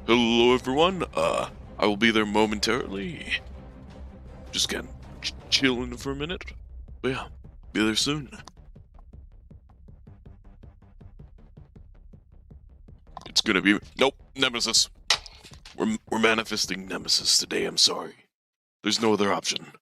Hello, everyone. I will be there momentarily. Just getting chilling for a minute. But yeah, be there soon. It's gonna be nope, Nemesis. We're manifesting Nemesis today. I'm sorry. There's no other option.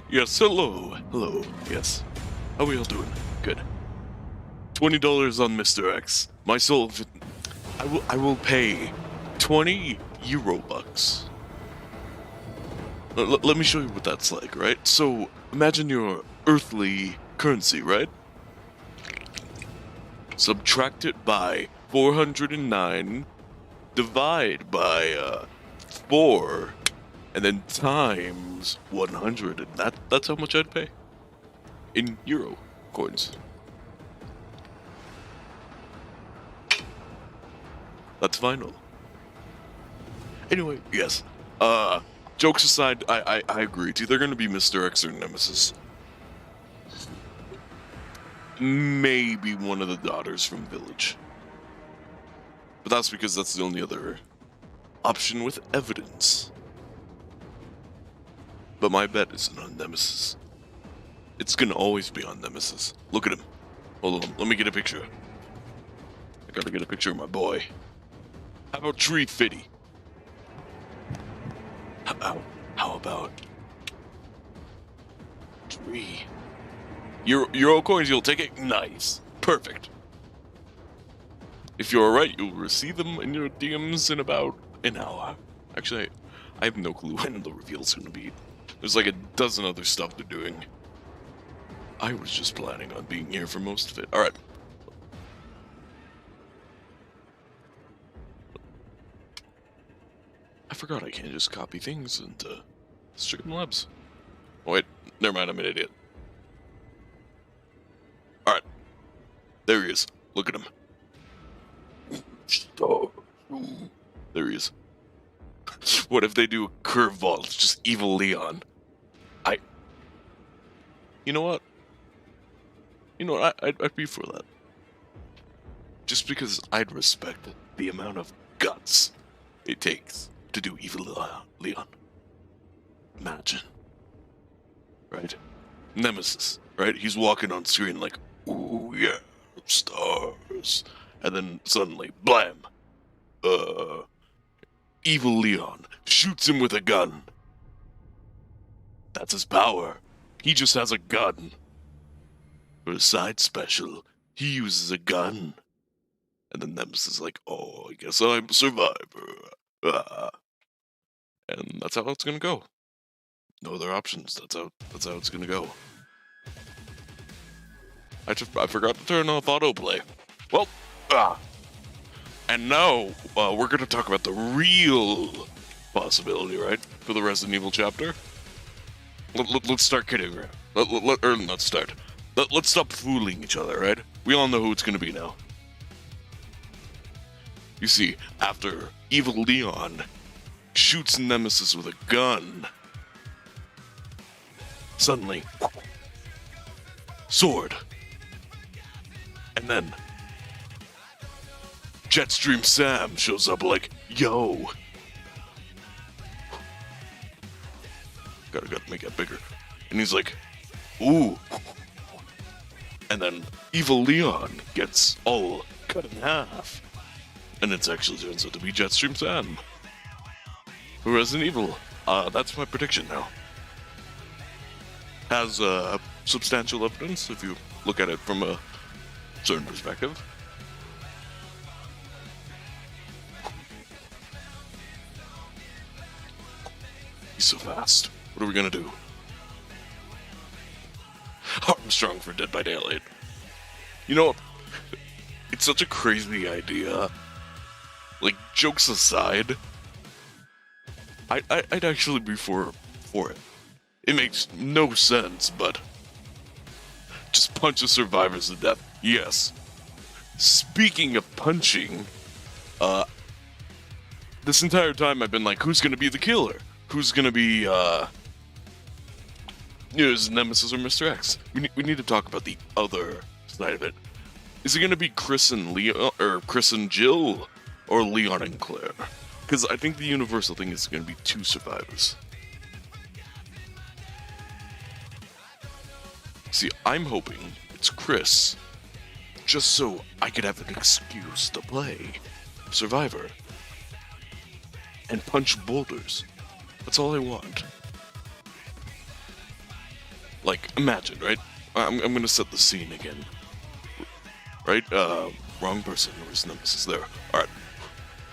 Yes, hello. Hello. Yes. How are y'all doing? Good. $20 on Mr. X. My soul. I will pay 20 Euro bucks. Let me show you what that's like, right? So imagine your earthly currency, right? Subtract it by 409, divide by 4, and then times 100, and that's how much I'd pay in Euro coins. That's final. Anyway, yes. Jokes aside, I agree. It's either gonna be Mr. X or Nemesis. Maybe one of the daughters from Village. But that's because that's the only other option with evidence. But my bet isn't on Nemesis. It's gonna always be on Nemesis. Look at him. Hold on, let me get a picture. I gotta get a picture of my boy. How about Tree Fitty? How about Tree? Euro coins, you'll take it? Nice. Perfect. If you're alright, you'll receive them in your DMs in about an hour. Actually, I have no clue when the reveal's gonna be. There's like a dozen other stuff they're doing. I was just planning on being here for most of it. Alright. I forgot I can't just copy things into Streamlabs. Oh wait, never mind, I'm an idiot. Alright. There he is. Look at him. There he is. What if they do a curveball? It's just evil Leon. You know what? I'd be for that. Just because I'd respect the amount of guts it takes to do evil Leon. Imagine. Right? Nemesis, right? He's walking on screen like, ooh yeah, stars. And then suddenly, blam! Evil Leon shoots him with a gun. That's his power. He just has a gun. For a side special, he uses a gun. And then Nemesis is like, oh, I guess I'm a survivor. And that's how it's gonna go. No other options. That's how it's gonna go. I forgot to turn off autoplay. Well, and now we're gonna talk about the real possibility, right? For the Resident Evil chapter. Let's start kidding around. Let's stop fooling each other, right? We all know who it's gonna be now. You see, after Evil Leon shoots Nemesis with a gun, suddenly, sword. And then Jetstream Sam shows up like, yo. Gotta make that bigger. And he's like, ooh. And then Evil Leon gets all cut in half. And it actually turns out to be Jetstream Sam for Resident Evil. That's my prediction now. Has substantial evidence if you look at it from a certain perspective. He's so fast. What are we gonna do? Armstrong for Dead by Daylight. You know, it's such a crazy idea. Like, jokes aside, I'd actually be for it. It makes no sense, but just punch the survivors to death. Yes. Speaking of punching, this entire time I've been like, who's gonna be the killer? Who's gonna be, is Nemesis or Mr. X? We need to talk about the other side of it. Is it gonna be Chris and Leon, or Chris and Jill, or Leon and Claire? Because I think the universal thing is gonna be two survivors. See, I'm hoping it's Chris, just so I could have an excuse to play Survivor and punch boulders. That's all I want. Like, imagine, right? I'm gonna set the scene again. Right? Wrong person. Where's Nemesis? There. Alright.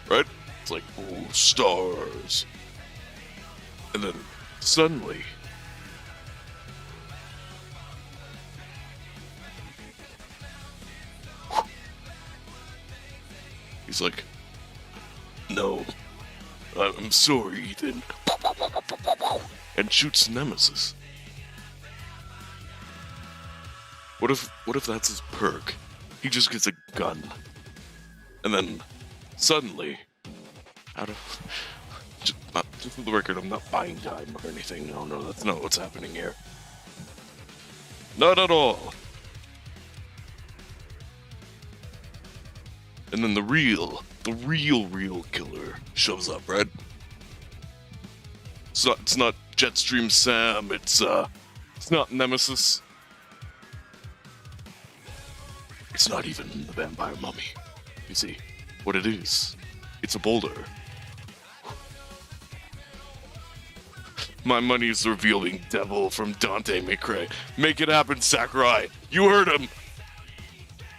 Right? It's like, ooh, stars. And then, suddenly, he's like, no, I'm sorry, Ethan. And shoots Nemesis. What if that's his perk? He just gets a gun. And then, suddenly, just for the record, I'm not buying time or anything. No, that's not what's happening here. Not at all. And then the real killer shows up, right? It's not Jetstream Sam, it's not Nemesis. It's not even the vampire mummy. You see, what it is, it's a boulder. My money is the revealing devil from Dante McRae. Make it happen, Sakurai. You heard him.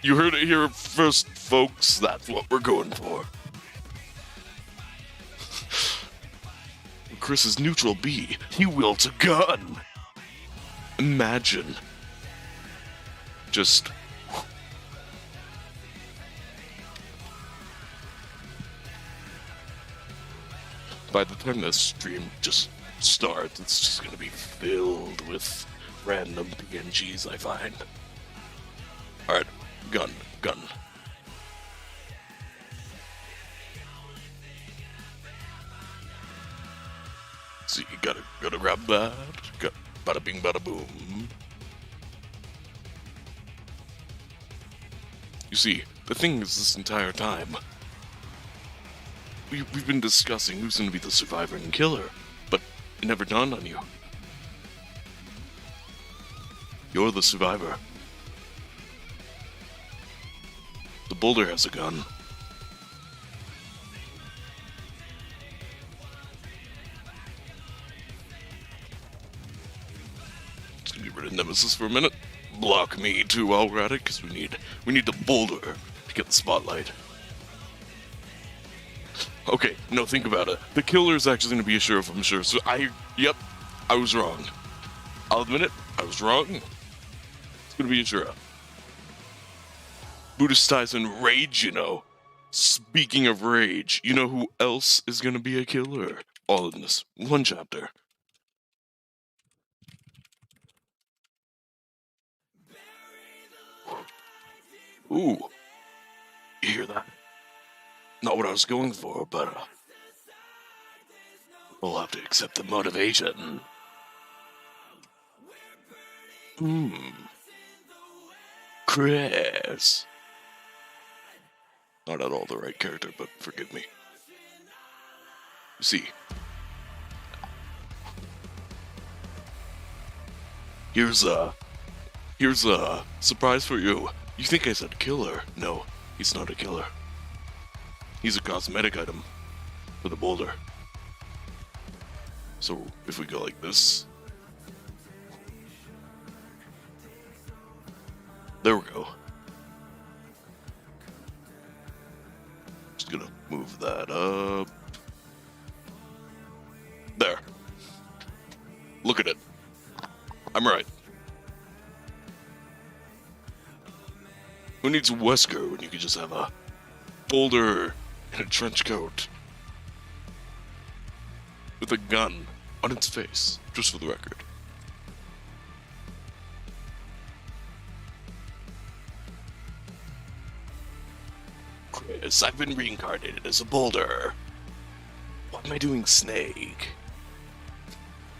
You heard it here first, folks. That's what we're going for. Chris is neutral B. He wields a gun. Imagine. Just... by the time this stream just starts, it's just gonna be filled with random PNGs I find. Alright, gun. So you gotta grab that. Bada bing, bada boom. You see, the thing is, this entire time, we've been discussing who's gonna be the survivor and killer, but it never dawned on you. You're the survivor. The boulder has a gun. Let's get rid of Nemesis for a minute. Block me too while we're at it, because we need the boulder to get the spotlight. Okay, no, think about it. The killer is actually going to be a sheriff, I'm sure. So I was wrong. I'll admit it, I was wrong. It's going to be a sheriff. Buddhist ties in rage, you know. Speaking of rage, you know who else is going to be a killer? All in this one chapter. Ooh. You hear that? not what I was going for, but we'll have to accept the motivation. Chris. Not at all the right character, but forgive me. You see, here's a surprise for you. You think I said killer? No, he's not a killer. He's a cosmetic item for the boulder. So if we go like this, there we go. Just gonna move that up. There. Look at it. I'm right. Who needs a Wesker when you could just have a boulder in a trench coat with a gun on its face, just for the record? Chris, I've been reincarnated as a boulder. What am I doing, Snake?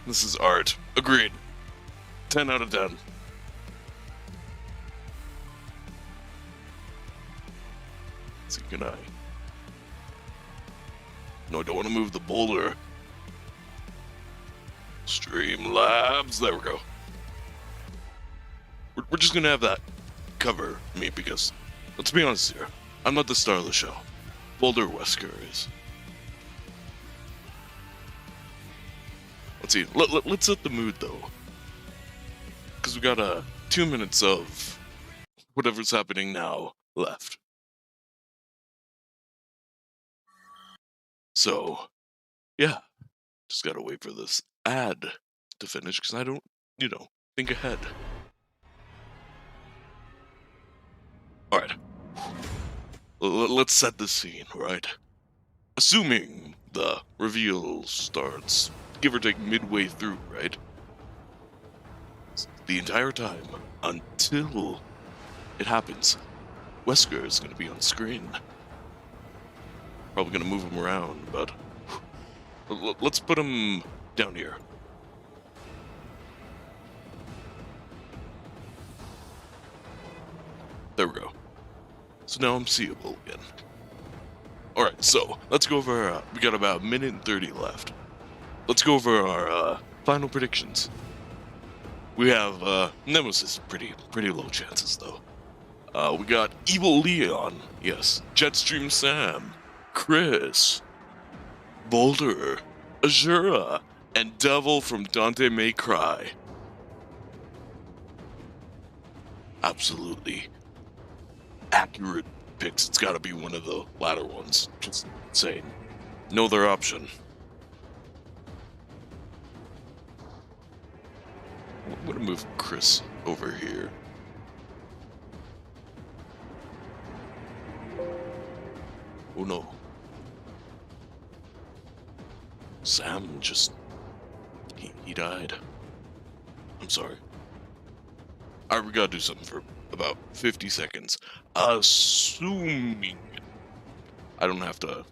This is art. Agreed. 10 out of 10. See, can I? No, I don't want to move the boulder. Streamlabs. There we go. We're just gonna have that cover me because, let's be honest here, I'm not the star of the show. Boulder Wesker is. Let's see. Let's set the mood though, because we got 2 minutes of whatever's happening now left. So, yeah, just gotta wait for this ad to finish because I don't, think ahead. All right. Let's set the scene, right? Assuming the reveal starts, give or take midway through, right? The entire time, until it happens, Wesker is going to be on screen. Probably going to move him around, but let's put him down here. There we go. So now I'm seeable again. Alright, so let's go over, we got about a minute and 30 left. Let's go over our final predictions. We have Nemesis, pretty low chances though. We got Evil Leon, yes. Jetstream Sam, Chris, Boulder, Azura, and Devil from Dante May Cry. Absolutely accurate picks. It's gotta be one of the latter ones. Just saying. No other option. I'm gonna move Chris over here. Oh no. Sam just... He died. I'm sorry. Alright, we gotta do something for about 50 seconds. Assuming I don't have to,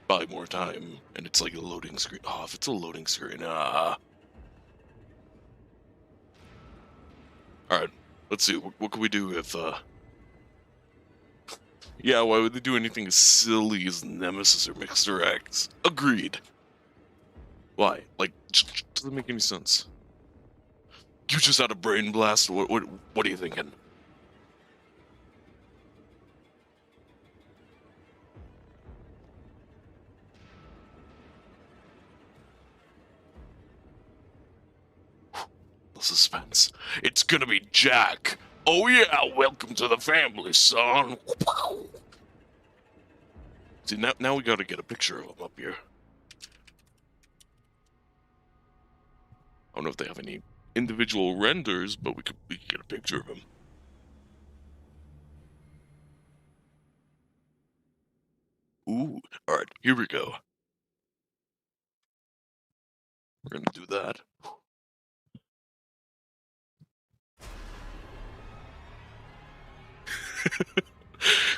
buy more time, and it's like a loading screen. Oh, if it's a loading screen, Alright, let's see, what can we do if, yeah, why would they do anything as silly as Nemesis or Mixer X? Agreed. Why? Like, doesn't make any sense. You just had a brain blast? What are you thinking? The suspense. It's gonna be Jack. Oh yeah, welcome to the family, son. See, now we gotta get a picture of him up here. I don't know if they have any individual renders, but we could get a picture of him. Ooh, alright, here we go. We're gonna do that.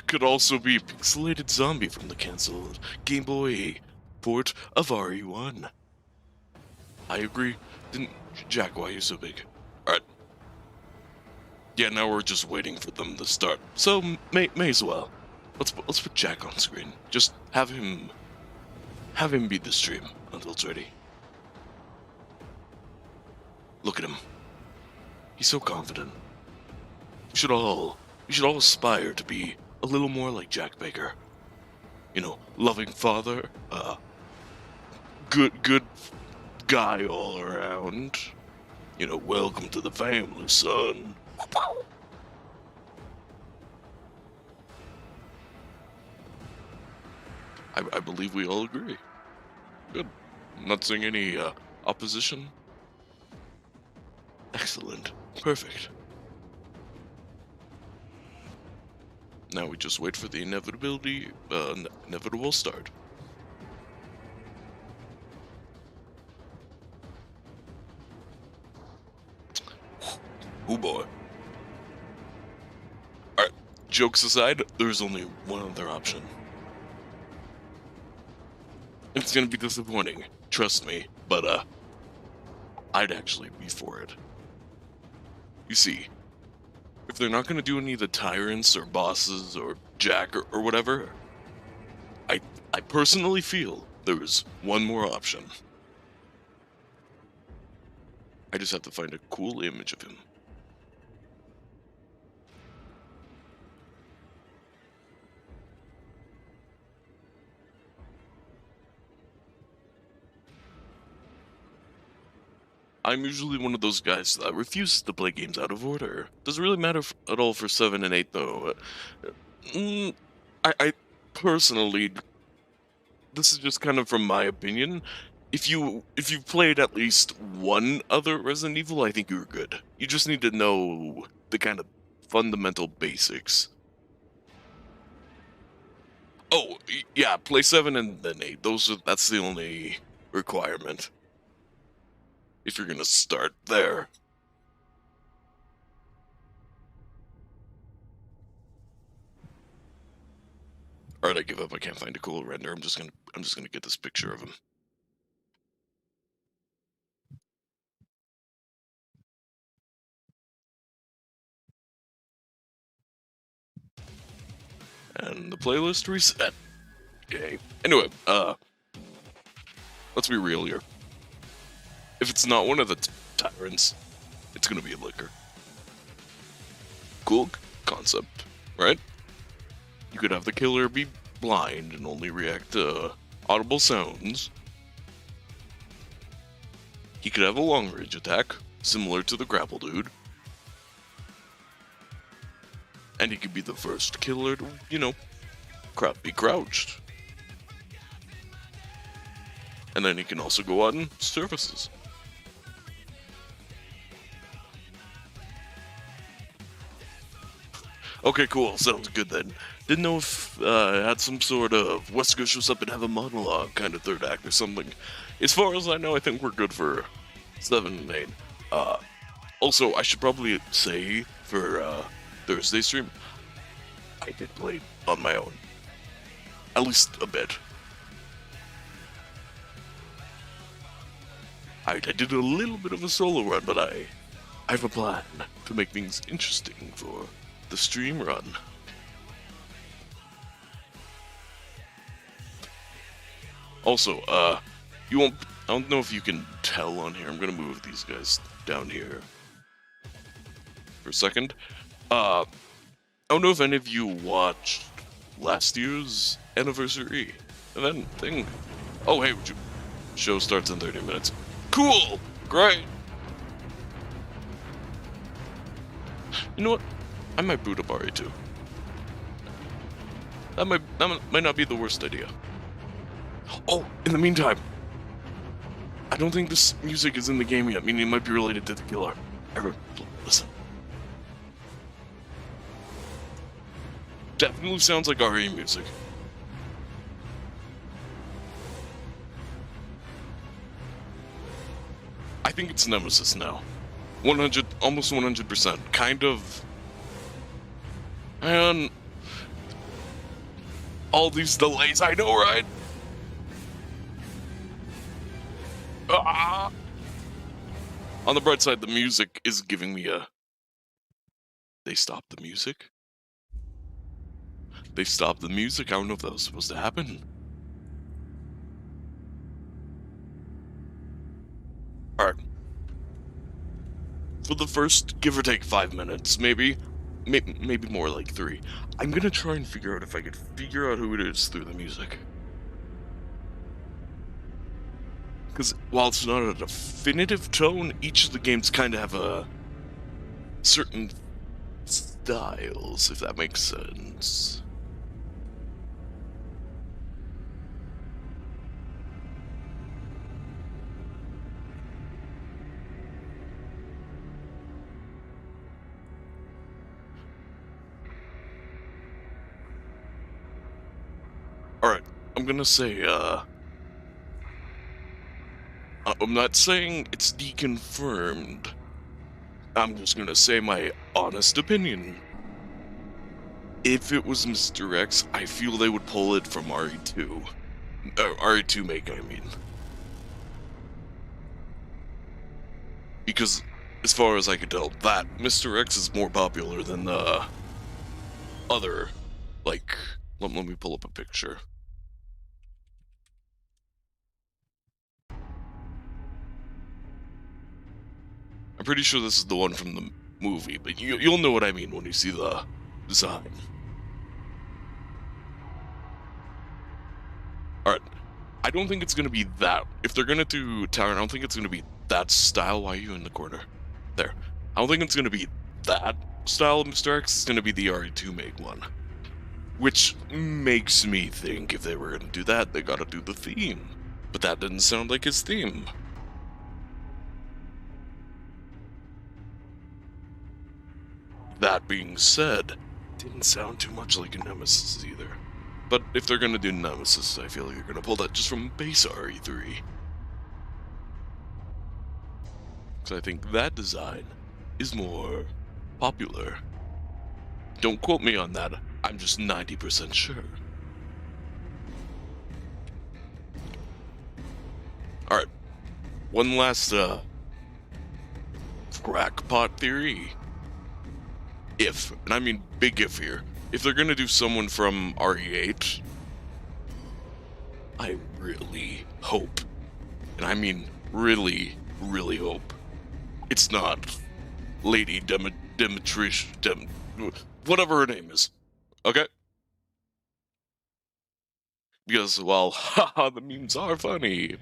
could also be a pixelated zombie from the cancelled Game Boy port of RE1. I agree. Then, Jack, why are you so big? Alright. Yeah, now we're just waiting for them to start. So, may as well. Let's put Jack on screen. Just have him beat the stream until it's ready. Look at him. He's so confident. We should all aspire to be a little more like Jack Baker. You know, loving father, good guy all around. You know, welcome to the family, son. I believe we all agree. Good. Not seeing any opposition. Excellent. Perfect. Now we just wait for the inevitable start. Oh boy. Alright, jokes aside, there's only one other option. It's gonna be disappointing, trust me, but I'd actually be for it. You see, if they're not gonna do any of the tyrants or bosses or Jack or whatever, I personally feel there is one more option. I just have to find a cool image of him. I'm usually one of those guys that refuses to play games out of order. Doesn't really matter at all for 7 and 8, though. I personally, this is just kind of from my opinion. If you've played at least one other Resident Evil, I think you're good. You just need to know the kind of fundamental basics. Oh, yeah, play 7 and then 8. That's the only requirement. If you're gonna start there. Alright, I give up. I can't find a cool render. I'm just gonna get this picture of him. And the playlist reset. Okay. Anyway, let's be real here. If it's not one of the tyrants, it's gonna be a liquor. Cool concept, right? You could have the killer be blind and only react to audible sounds. He could have a long range attack, similar to the grapple dude. And he could be the first killer to, you know, be crouched. And then he can also go out and surfaces. Okay, cool. Sounds good then. Didn't know if it had some sort of Wesker shows up and have a monologue kind of third act or something. As far as I know, I think we're good for 7 and 8. Also, I should probably say for Thursday stream, I did play on my own. At least a bit. I did a little bit of a solo run, but I have a plan to make things interesting for the stream run. Also, you won't, I don't know if you can tell on here. I'm gonna move these guys down here for a second. I don't know if any of you watched last year's anniversary event thing. Oh, hey, show starts in 30 minutes. Cool! Great! You know what? I might boot up RE2. That might not be the worst idea. Oh, in the meantime, I don't think this music is in the game yet, meaning it might be related to the killer. Everyone, listen. Definitely sounds like RE music. I think it's Nemesis now. 100, almost 100%. Kind of. And All these delays, I know, right? Ah! On the bright side, the music is giving me a... They stopped the music? They stopped the music? I don't know if that was supposed to happen. Alright. For the first, give or take 5 minutes, maybe more like 3, I'm gonna try and figure out if I could figure out who it is through the music. Because while it's not a definitive tone, each of the games kind of have a certain styles, if that makes sense. Alright, I'm gonna say, I'm not saying it's deconfirmed. I'm just gonna say my honest opinion. If it was Mr. X, I feel they would pull it from RE2. RE2 make, I mean. Because, as far as I could tell, that Mr. X is more popular than the other, like, let me pull up a picture. I'm pretty sure this is the one from the movie, but you'll know what I mean when you see the design. Alright, I don't think it's gonna be that. If they're gonna do Tower, I don't think it's gonna be that style. Why are you in the corner? There. I don't think it's gonna be that style of Mr. X. It's gonna be the RE2 make one. Which makes me think if they were gonna do that, they gotta do the theme. But that didn't sound like his theme. That being said, didn't sound too much like a Nemesis either. But if they're gonna do Nemesis, I feel like they're gonna pull that just from base RE3. Because I think that design is more popular. Don't quote me on that, I'm just 90% sure. Alright, one last, crackpot theory. If, and I mean big if here, if they're gonna do someone from RE8, I really hope, and I mean really, really hope, it's not Lady Demetrish, whatever her name is, okay? Because, well, haha, the memes are funny.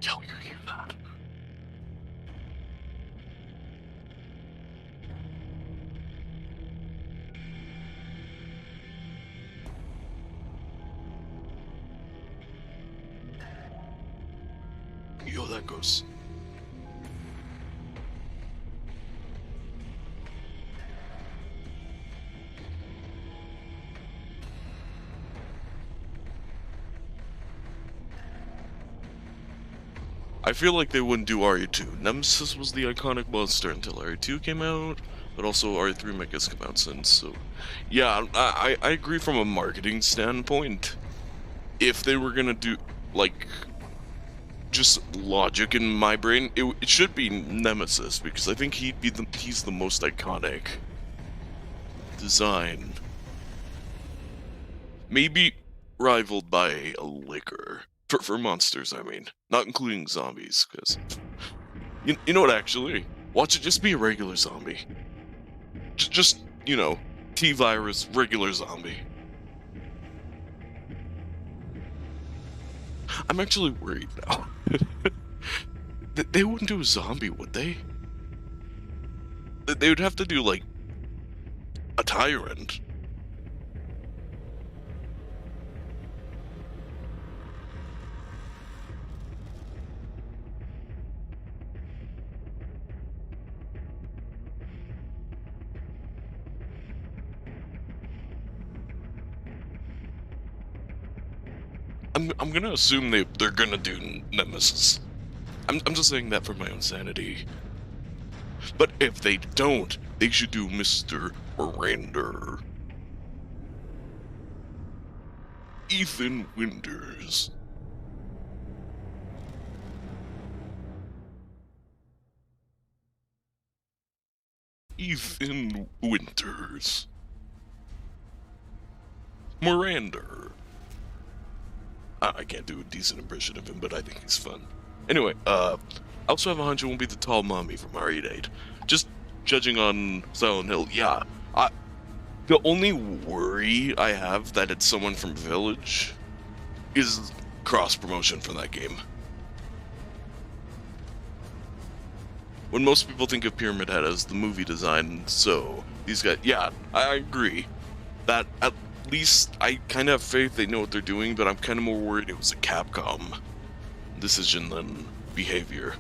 Yo, you hear that? Yo, that goes. I feel like they wouldn't do RE2. Nemesis was the iconic monster until RE2 came out, but also RE3 might has come out since, so... Yeah, I agree from a marketing standpoint. If they were gonna do, like, just logic in my brain, it should be Nemesis, because I think he's the most iconic design. Maybe rivaled by a liquor. For monsters, I mean. Not including zombies, because... You know what, actually? Watch it just be a regular zombie. Just, you know, T-virus, regular zombie. I'm actually worried now. They wouldn't do a zombie, would they? They would have to do, like, a tyrant. I'm gonna assume they're gonna do Nemesis. I'm just saying that for my own sanity. But if they don't, they should do Mr. Miranda. Ethan Winters. Ethan Winters. Miranda. I can't do a decent impression of him, but I think he's fun. Anyway, I also have a hunch it won't be the tall mommy from R8. Just judging on Silent Hill, yeah. The only worry I have that it's someone from Village is cross-promotion for that game. When most people think of Pyramid Head as the movie design, so these guys, yeah, I agree. That at least I kind of have faith they know what they're doing, but I'm kind of more worried it was a Capcom decision than behavior.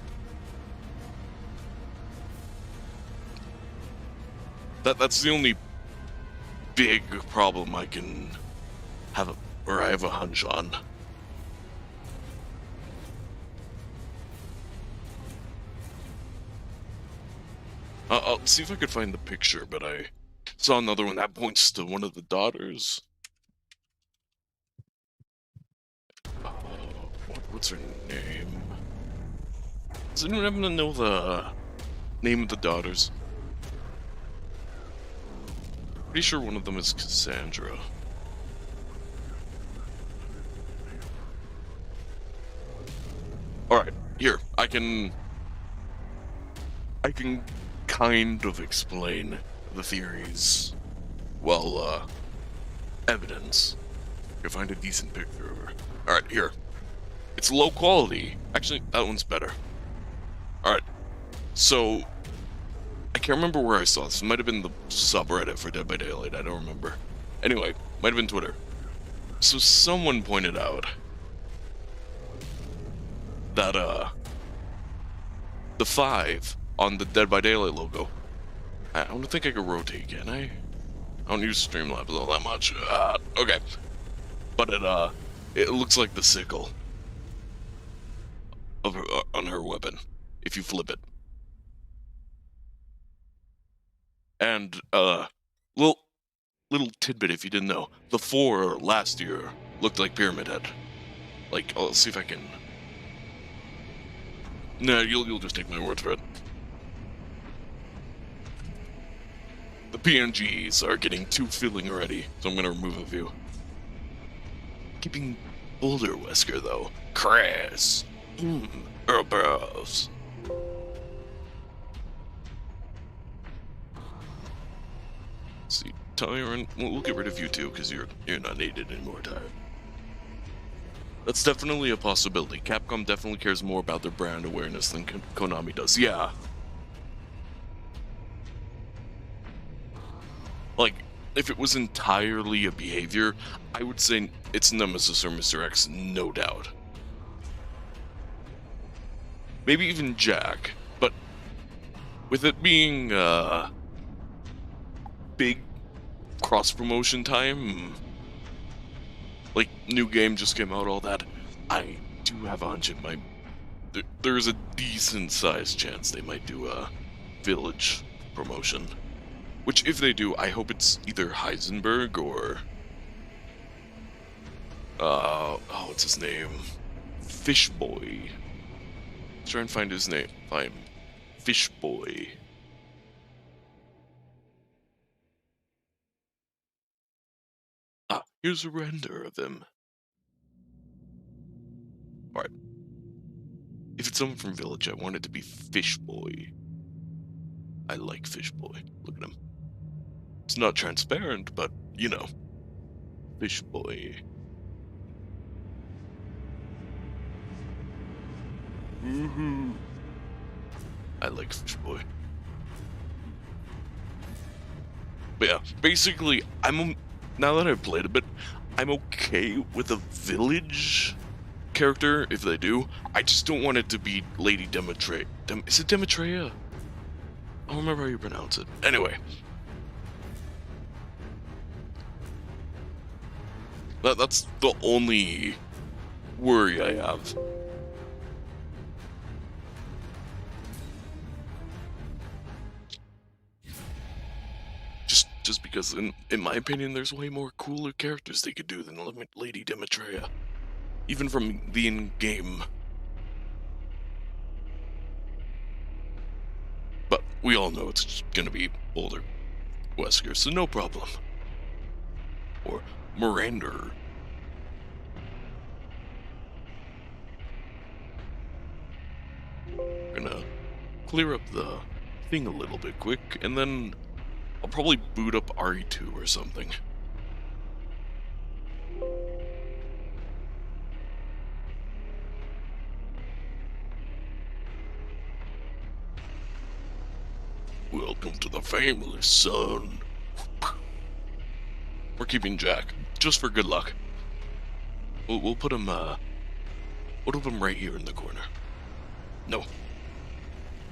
That's the only big problem I can have, or I have a hunch on. I'll see if I could find the picture, but I saw another one that points to one of the daughters. What's her name? Does anyone happen to know the name of the daughters? Pretty sure one of them is Cassandra. Alright, here, I can kind of explain the theories. Well, evidence. If I find a decent picture of her. Alright, here. It's low quality. Actually, that one's better. Alright, so I can't remember where I saw this. It might have been the subreddit for Dead by Daylight, I don't remember. Anyway, might have been Twitter. So someone pointed out that, the 5 on the Dead by Daylight logo, I don't think I can rotate, can I? I don't use Streamlabs all that much. Okay. But it looks like the sickle of her, on her weapon, if you flip it. And, little tidbit if you didn't know. The 4 last year looked like Pyramid Head. Like, I'll see if I can... No, you'll just take my word for it. The PNGs are getting too filling already, so I'm gonna remove a few. Keeping Boulder Wesker, though. Crass. Earl Burroughs. See, Tyrant, we'll get rid of you too, because you're not needed anymore, Tyrant. That's definitely a possibility. Capcom definitely cares more about their brand awareness than Konami does. Yeah. Like, if it was entirely a behavior, I would say it's Nemesis or Mr. X, no doubt. Maybe even Jack, but with it being, big cross-promotion time, like, new game just came out, all that, I do have a hunch it might... There's a decent-sized chance they might do a Village promotion. Which, if they do, I hope it's either Heisenberg or... what's his name? Fishboy. Let's try and find his name. Find Fishboy. Ah, here's a render of him. Alright. If it's someone from Village, I want it to be Fishboy. I like Fishboy. Look at him. It's not transparent, but, you know. Fishboy. I like Fishboy. But yeah, basically, now that I've played a bit, I'm okay with a Village character, if they do. I just don't want it to be Lady Demetria. Is it Demetria? I don't remember how you pronounce it. Anyway. That's the only worry I have. Just because in my opinion, there's way more cooler characters they could do than Lady Demetria, even from the in-game. But we all know it's gonna be older Wesker, so no problem. Or Miranda. Gonna clear up the thing a little bit quick, and then I'll probably boot up RE2 or something. Welcome to the family, son. We're keeping Jack, just for good luck. We'll put him, we'll put him right here in the corner. No.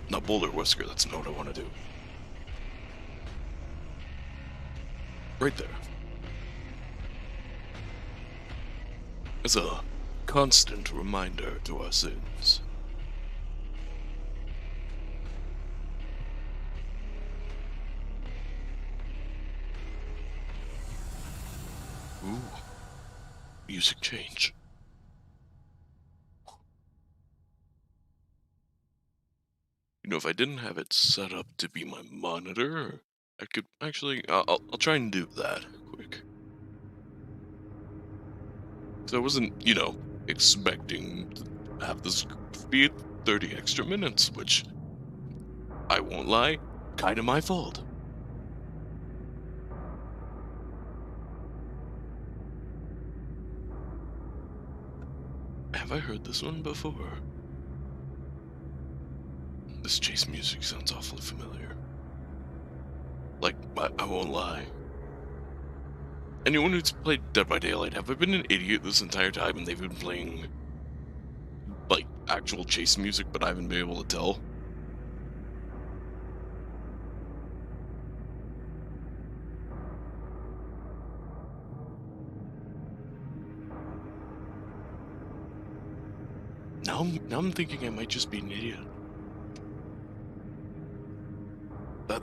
Not Boulder Whisker, that's not what I want to do. Right there. As a constant reminder to our sins. Ooh. Music change. You know, if I didn't have it set up to be my monitor, I could actually, I'll try and do that quick. So I wasn't, you know, expecting to have this be 30 extra minutes, which, I won't lie, kinda my fault. Have I heard this one before? This chase music sounds awfully familiar. Like, I won't lie. Anyone who's played Dead by Daylight, have I been an idiot this entire time and they've been playing, like, actual chase music, but I haven't been able to tell? Now I'm thinking I might just be an idiot.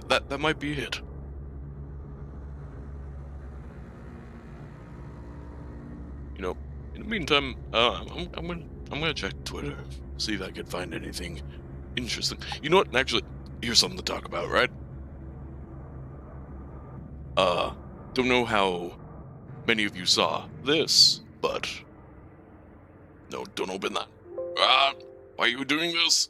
That might be it. You know, in the meantime, I'm gonna check Twitter, see if I can find anything interesting. You know what? Actually, here's something to talk about, right? Don't know how many of you saw this, but no, don't open that. Why are you doing this?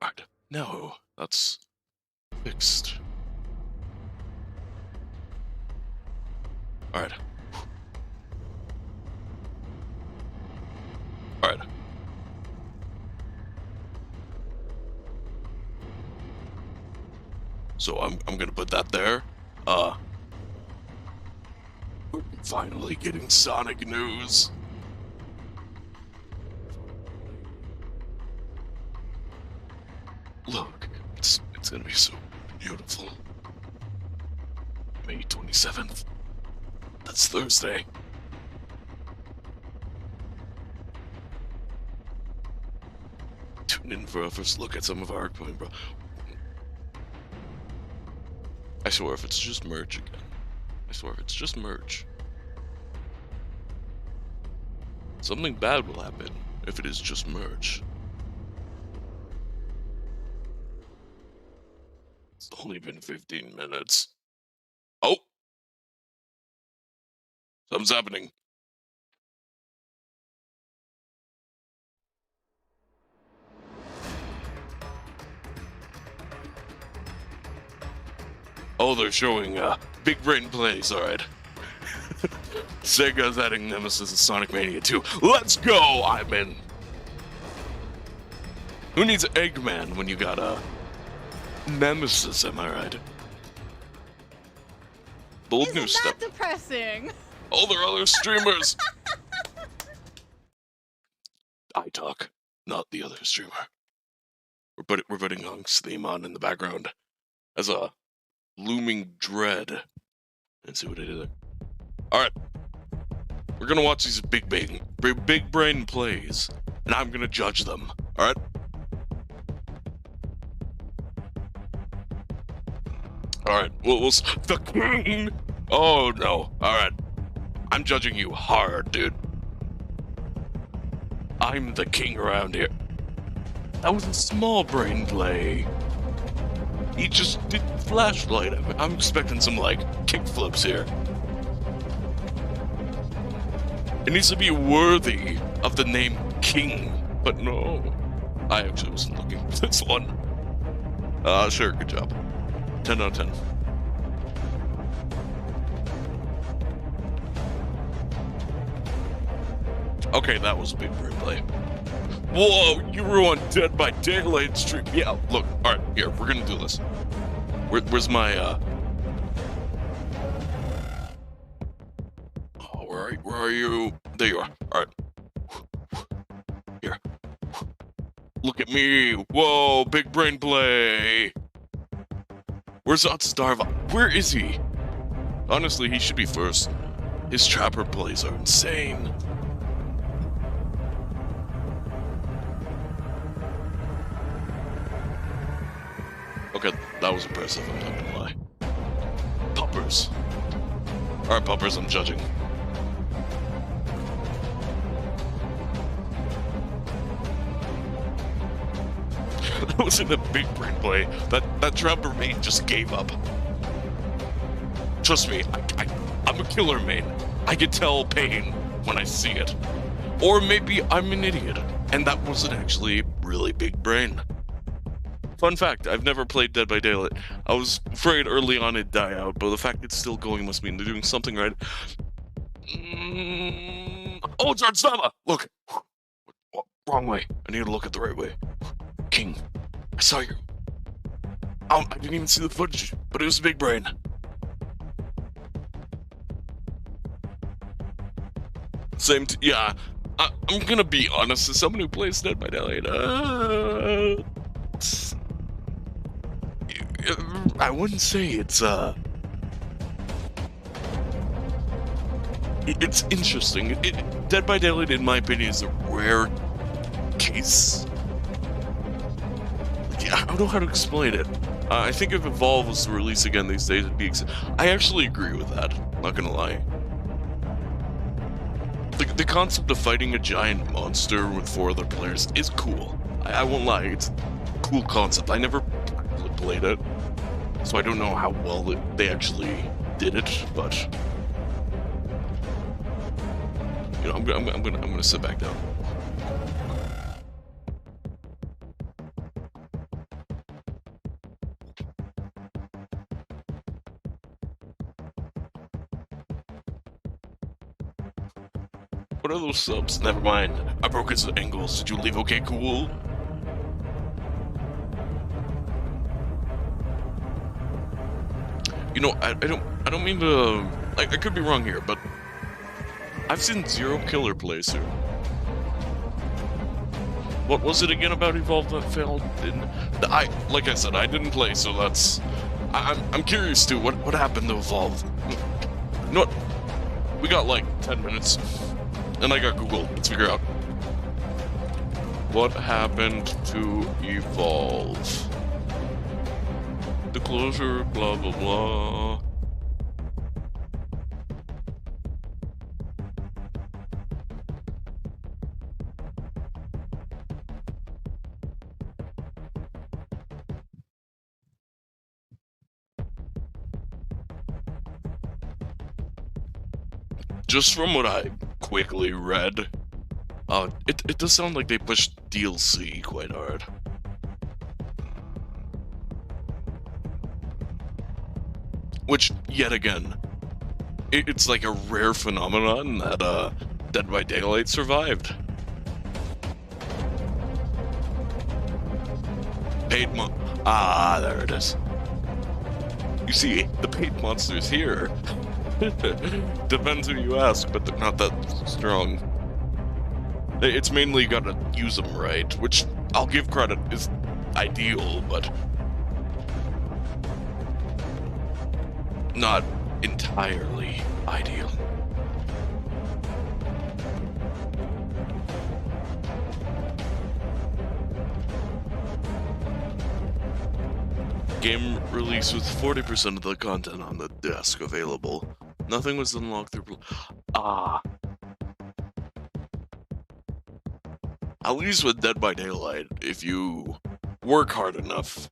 Alright, no, that's fixed. Alright. Alright. So I'm gonna put that there. We're finally getting Sonic news. Look, it's gonna be so beautiful. May 27th. That's Thursday. Tune in for our first look at some of our upcoming, bro. I swear, if it's just merch again. I swear, if it's just merch. Something bad will happen if it is just merch. It's only been 15 minutes. Oh! Something's happening. Oh, they're showing big brain plays, alright. Sega's adding Nemesis and Sonic Mania 2. Let's go! I'm in. Who needs Eggman when you got Nemesis, am I right? Bold new stuff. Isn't that depressing? Oh, there are other streamers! I talk, not the other streamer. We're putting Hunk's theme on in the background as a looming dread. Let's see what I did there. Alright. We're gonna watch these big brain plays, and I'm gonna judge them. Alright? Alright, the king! Oh no, alright. I'm judging you hard, dude. I'm the king around here. That was a small brain play. He just did flashlight. I'm expecting some, like, kickflips here. It needs to be worthy of the name King, but no. I actually wasn't looking for this one. Sure, good job. 10 out of 10. Okay, that was a big brain play. Whoa, you ruined Dead by Daylight stream. Yeah, look, alright, here, we're gonna do this. Where's my, Oh, where are you? There you are. Alright. Here. Look at me. Whoa, big brain play. Where's Otstarva? Where is he? Honestly, he should be first. His trapper plays are insane. Okay, that was impressive, I'm not gonna lie. Puppers. Alright, puppers, I'm judging. That wasn't a big brain play. That trapper main just gave up. Trust me, I'm a killer main. I can tell pain when I see it. Or maybe I'm an idiot, and that wasn't actually really big brain. Fun fact, I've never played Dead by Daylight. I was afraid early on it'd die out, but the fact it's still going must mean they're doing something right. Oh, it's Artsama! Look! Wrong way. I need to look at the right way. King, I saw you. I didn't even see the footage, but it was big brain. Yeah. I'm gonna be honest, as someone who plays Dead by Daylight, I wouldn't say it's interesting. Dead by Daylight, in my opinion, is a rare case. I don't know how to explain it. I think if Evolve was to release again these days, it'd be. I actually agree with that. Not gonna lie. The concept of fighting a giant monster with 4 other players is cool. I won't lie, it's a cool concept. I never played it, so I don't know how well they actually did it. But you know, I'm gonna sit back down. What are those subs? Never mind. I broke his ankles. Did you leave okay, cool? You know, I don't mean to. I could be wrong here, but I've seen 0 killer plays here. What was it again about Evolve that failed? Like I said, I didn't play, so that's. I'm curious too. What happened to Evolve? You know what? We got like 10 minutes. And I got Google. Let's figure out what happened to Evolve. The closure, blah blah blah. Just from what I quickly read, it does sound like they pushed DLC quite hard. Which, yet again, it's like a rare phenomenon that Dead by Daylight survived. There it is. You see, the paid monsters here. Depends who you ask, but they're not that strong. It's mainly you gotta use them right, which I'll give credit is ideal, but not entirely ideal. Game release with 40% of the content on the desk available. Nothing was unlocked through... Ah. At least with Dead by Daylight, if you work hard enough,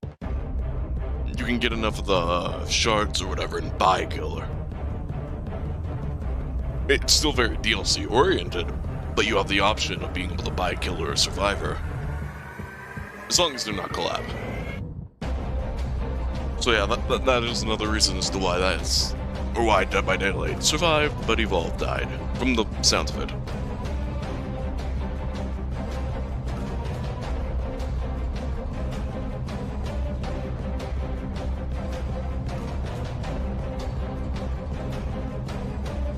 you can get enough of the shards or whatever and buy a killer. It's still very DLC oriented, but you have the option of being able to buy a killer or survivor. As long as they're not collab. So yeah, that is another reason as to why or why Dead by Daylight survived, but Evolve died, from the sounds of it.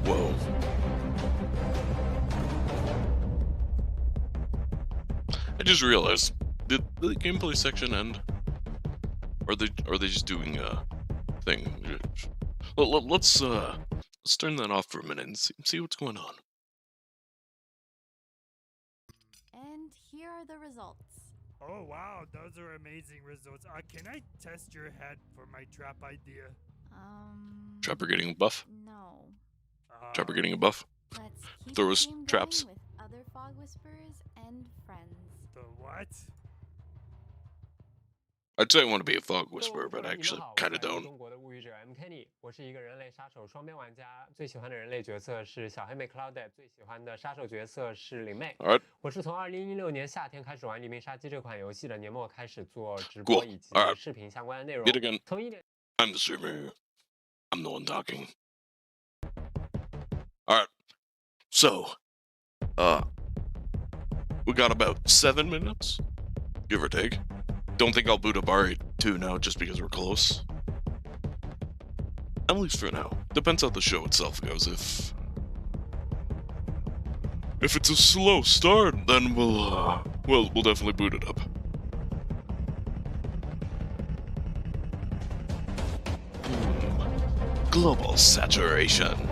Whoa. I just realized, did the gameplay section end? Or are they just doing a thing? Let's turn that off for a minute and see what's going on. And here are the results. Oh wow, those are amazing results. Can I test your head for my trap idea? Trapper getting a buff? No. Trapper getting a buff? Let's keep Throw the his game traps. going with other fog whisperers and friends. The what? I'd say I want to be a fog whisperer, but I actually kind of don't. 中国的物语者 MKenny， 我是一个人类杀手双边玩家，最喜欢的人类角色是小黑妹 Cloudette， 最喜欢的杀手角色是灵妹。我是从2016年夏天开始玩《黎明杀机》这款游戏的，年末开始做直播以及视频相关的内容。从1点 I'm the streamer. I'm the one talking. Alright. So, we got about 7 minutes, give or take. Don't think I'll boot up RE2 now just because we're close. At least for now. Depends how the show itself goes. If it's a slow start, then we'll definitely boot it up. Global saturation.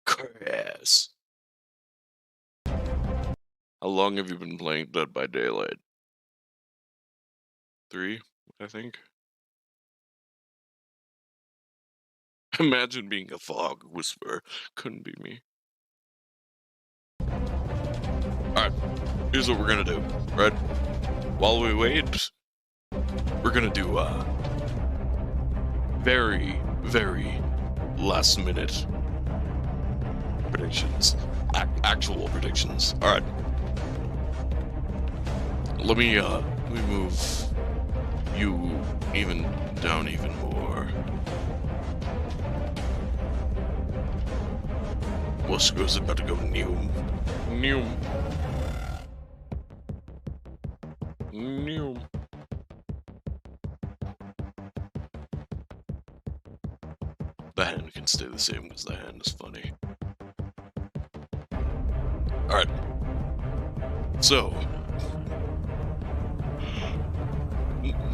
Chris. How long have you been playing Dead by Daylight? 3, I think. Imagine being a fog whisperer. Couldn't be me. Alright, here's what we're gonna do, right? While we wait, we're gonna do, very, very last minute predictions. Actual predictions. Alright. Let me move you down even more. Whisker's about to go new. The hand can stay the same because the hand is funny. Alright. So,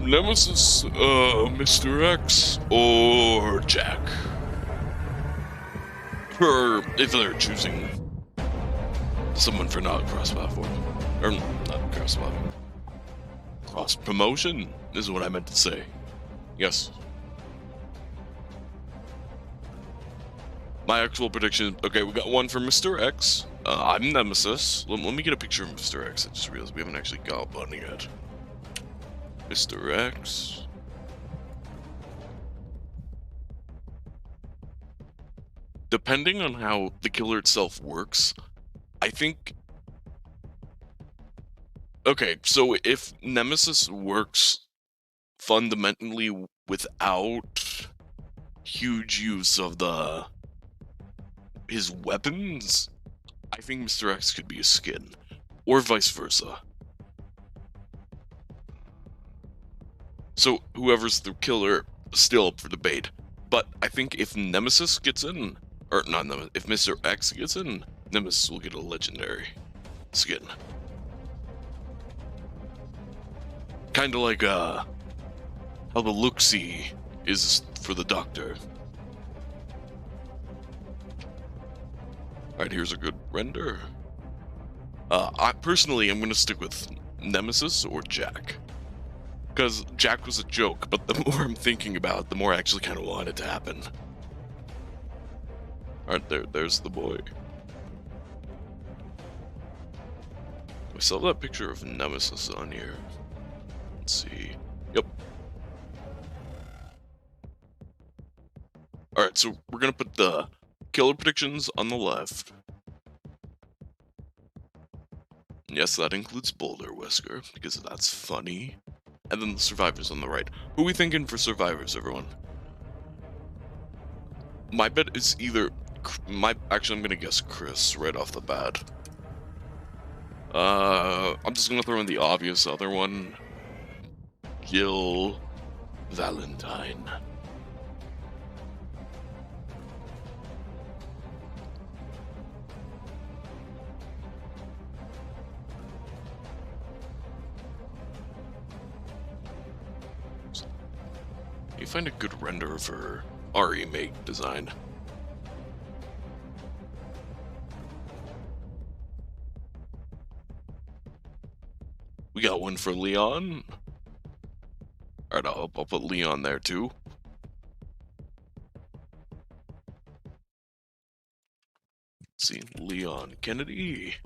Nemesis, Mr. X, or Jack? Or if they're choosing someone for not cross-platform. Or not cross-platform. Cross-promotion is what I meant to say. Yes. My actual prediction, okay, we got one for Mr. X. I'm Nemesis. Let me get a picture of Mr. X. I just realized we haven't actually got one yet. Mr. X. Depending on how the killer itself works, I think... Okay, so if Nemesis works fundamentally without huge use of his weapons, I think Mr. X could be a skin, or vice versa. So whoever's the killer is still up for debate. But I think if Nemesis gets in, or not Nemesis, if Mr. X gets in, Nemesis will get a legendary skin. Kinda like how the Luxie is for the Doctor. Alright, here's a good render. I personally am gonna stick with Nemesis or Jack. because Jack was a joke, but the more I'm thinking about it, the more I actually kind of want it to happen. Alright, there's the boy. I still have that picture of Nemesis on here. Let's see. Yep. Alright, so we're gonna put the killer predictions on the left. Yes, that includes Boulder Whisker, because that's funny. And then the survivors on the right. Who are we thinking for survivors, everyone? My bet is either... Actually, I'm gonna guess Chris right off the bat. I'm just gonna throw in the obvious other one. Jill Valentine. You find a good render for RE make design. We got one for Leon. Alright, I'll put Leon there too. Let's see, Leon Kennedy.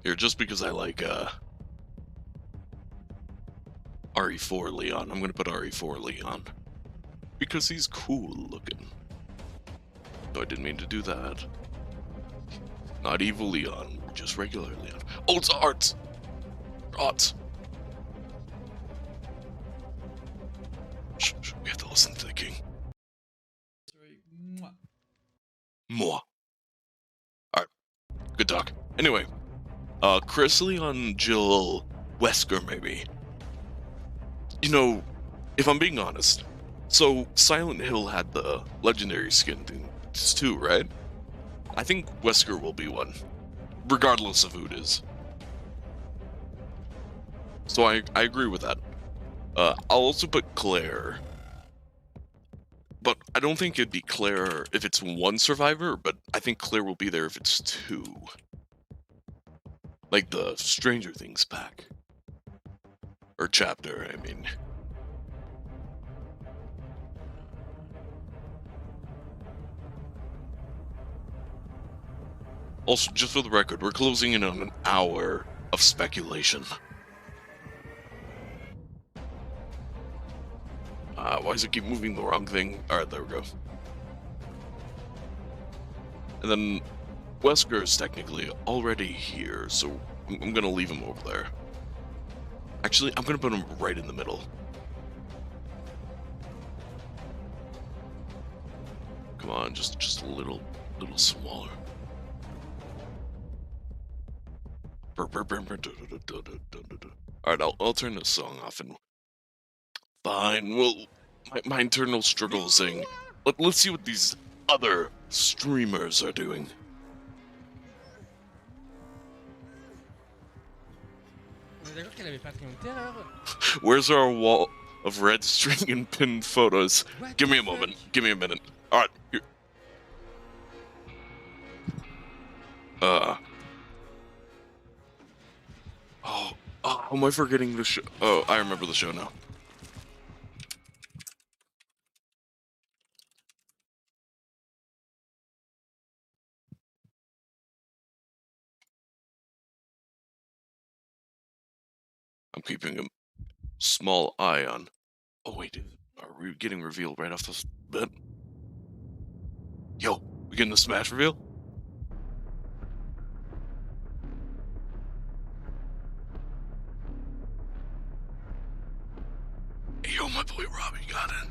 Here, just because I like RE4 Leon, I'm gonna put RE4 Leon. Because he's cool looking. No, I didn't mean to do that. Not evil Leon, just regular Leon. Oh, it's Art! Art! Shh, we have to listen to the king. Moi. Alright, good talk. Anyway, Chris, Leon, Jill, Wesker, maybe. You know, if I'm being honest, so Silent Hill had the legendary skin things too, right? I think Wesker will be one, regardless of who it is. So I agree with that. I'll also put Claire. But I don't think it'd be Claire if it's one survivor, but I think Claire will be there if it's two. Like the Stranger Things pack. Or chapter, I mean. Also, just for the record, we're closing in on an hour of speculation. Why does it keep moving the wrong thing? Alright, there we go. And then Wesker is technically already here, so I'm gonna leave him over there. Actually, I'm gonna put him right in the middle. Come on, just a little smaller. Alright, I'll turn this song off and... Fine, well, my internal struggle is saying, let's see what these other streamers are doing. Where's our wall of red string and pinned photos? Give me a moment. Give me a minute. Alright, here. Oh, am I forgetting the show? Oh, I remember the show now. I'm keeping a small eye on... Oh wait, are we getting revealed right off the bat? Yo, we getting the Smash reveal? Hey, yo, my boy Robbie got in.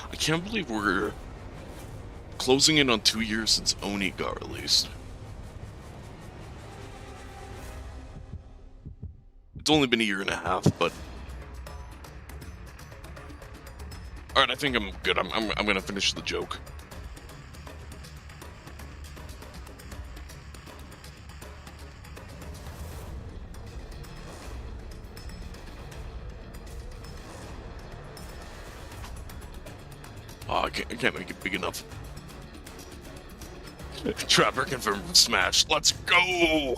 I can't believe we're closing in on 2 years since Oni got released. It's only been a year and a half, but... Alright, think I'm good. I'm gonna finish the joke. Oh, I can't make it big enough. Trapper confirmed for Smash. Let's go!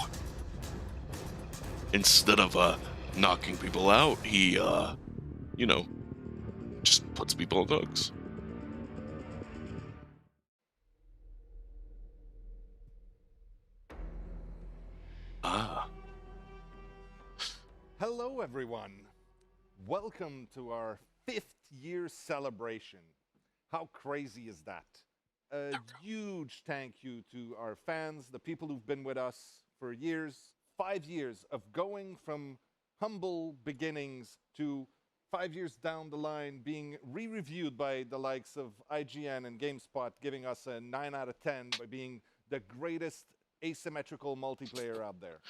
Instead of knocking people out, he you know, just puts people on hooks. Ah. Hello, everyone. Welcome to our 5th year celebration. How crazy is that? A huge thank you to our fans, the people who've been with us for years. 5 years of going from humble beginnings to 5 years down the line being re-reviewed by the likes of IGN and GameSpot, giving us a 9 out of 10 by being the greatest asymmetrical multiplayer out there.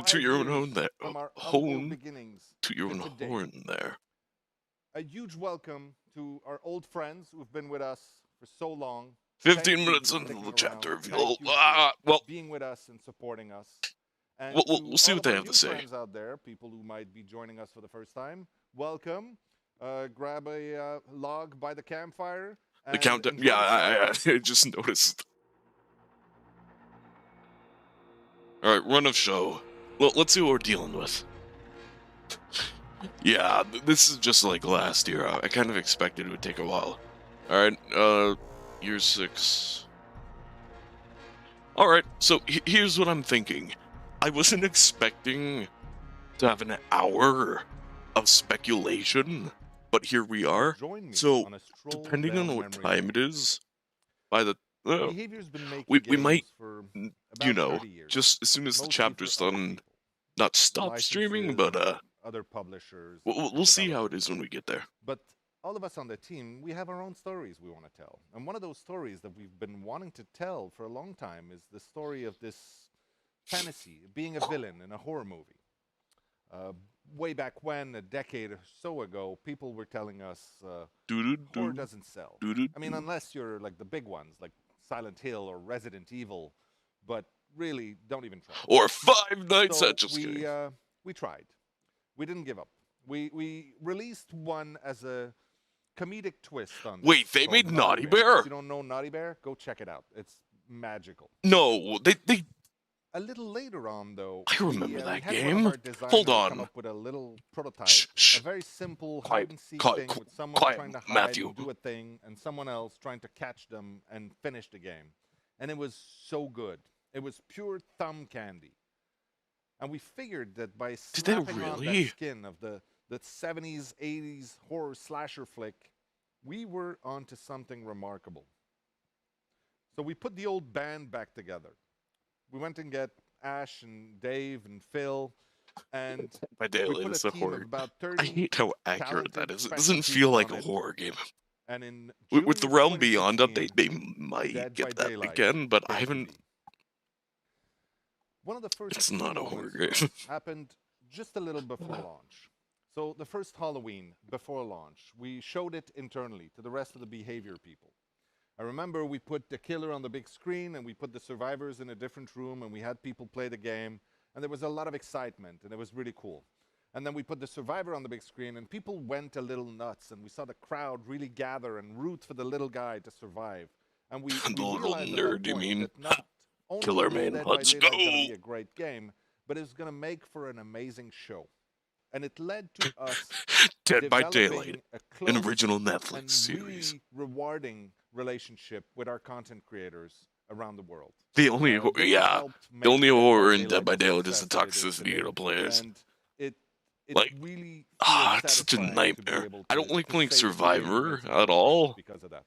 To your own horn there. From our humble beginnings to your own horn there. A huge welcome to our old friends who've been with us for so long. 15 minutes into the chapter reveal. Well, being with us and supporting us. And we'll see what they have to say. Friends out there, people who might be joining us for the first time, welcome. Grab a log by the campfire. The countdown. Yeah, I just noticed. All right, run of show. Well, let's see what we're dealing with. Yeah, this is just like last year. I kind of expected it would take a while. Alright, year 6. Alright, so here's what I'm thinking. I wasn't expecting to have an hour of speculation, but here we are. So, depending on what time it is, by the... we might, you know, just as soon as the chapter's done, not stop streaming, but other publishers. We'll see how it is when we get there. But all of us on the team, we have our own stories we want to tell. And one of those stories that we've been wanting to tell for a long time is the story of this fantasy, being a villain in a horror movie. Way back when, a decade or so ago, people were telling us horror doesn't sell. I mean, unless you're like the big ones, like Silent Hill or Resident Evil, but really, don't even try. Or Five Nights at we tried. We didn't give up. We released one as a comedic twist on this. Wait, they made Naughty Bear? If you don't know Naughty Bear, go check it out. It's magical. No, they... A little later on, though, I remember that game. Hold on. Come up with a little prototype. Shh. A very simple hide-and-seek thing with someone trying to hide and do a thing, and someone else trying to catch them and finish the game. And it was so good. It was pure thumb candy. And we figured that by slapping on that skin of the 70s, 80s horror slasher flick, we were onto something remarkable. So we put the old band back together. We went and get Ash and Dave and Phil, and we put a team of about 30 I hate how accurate that is. It doesn't feel like a horror game. And in with the Realm Beyond update, they might get that again, but I haven't... One of the first it's not a horror game. happened just a little before launch. So the first Halloween before launch, we showed it internally to the rest of the behavior people. I remember we put the killer on the big screen and we put the survivors in a different room and we had people play the game and there was a lot of excitement and it was really cool. And then we put the survivor on the big screen and people went a little nuts and we saw the crowd really gather and root for the little guy to survive. And we the little nerd, you mean? Killer Man, let's go! Be a great game, but it's going to make for an amazing show. And it led to us Dead by Daylight, an original Netflix series. Really rewarding relationship with our content creators around the world. The only horror in Dead by Daylight is the toxicity of the players. And it like, really it's such a nightmare. I don't like playing Survivor at all. Because of that.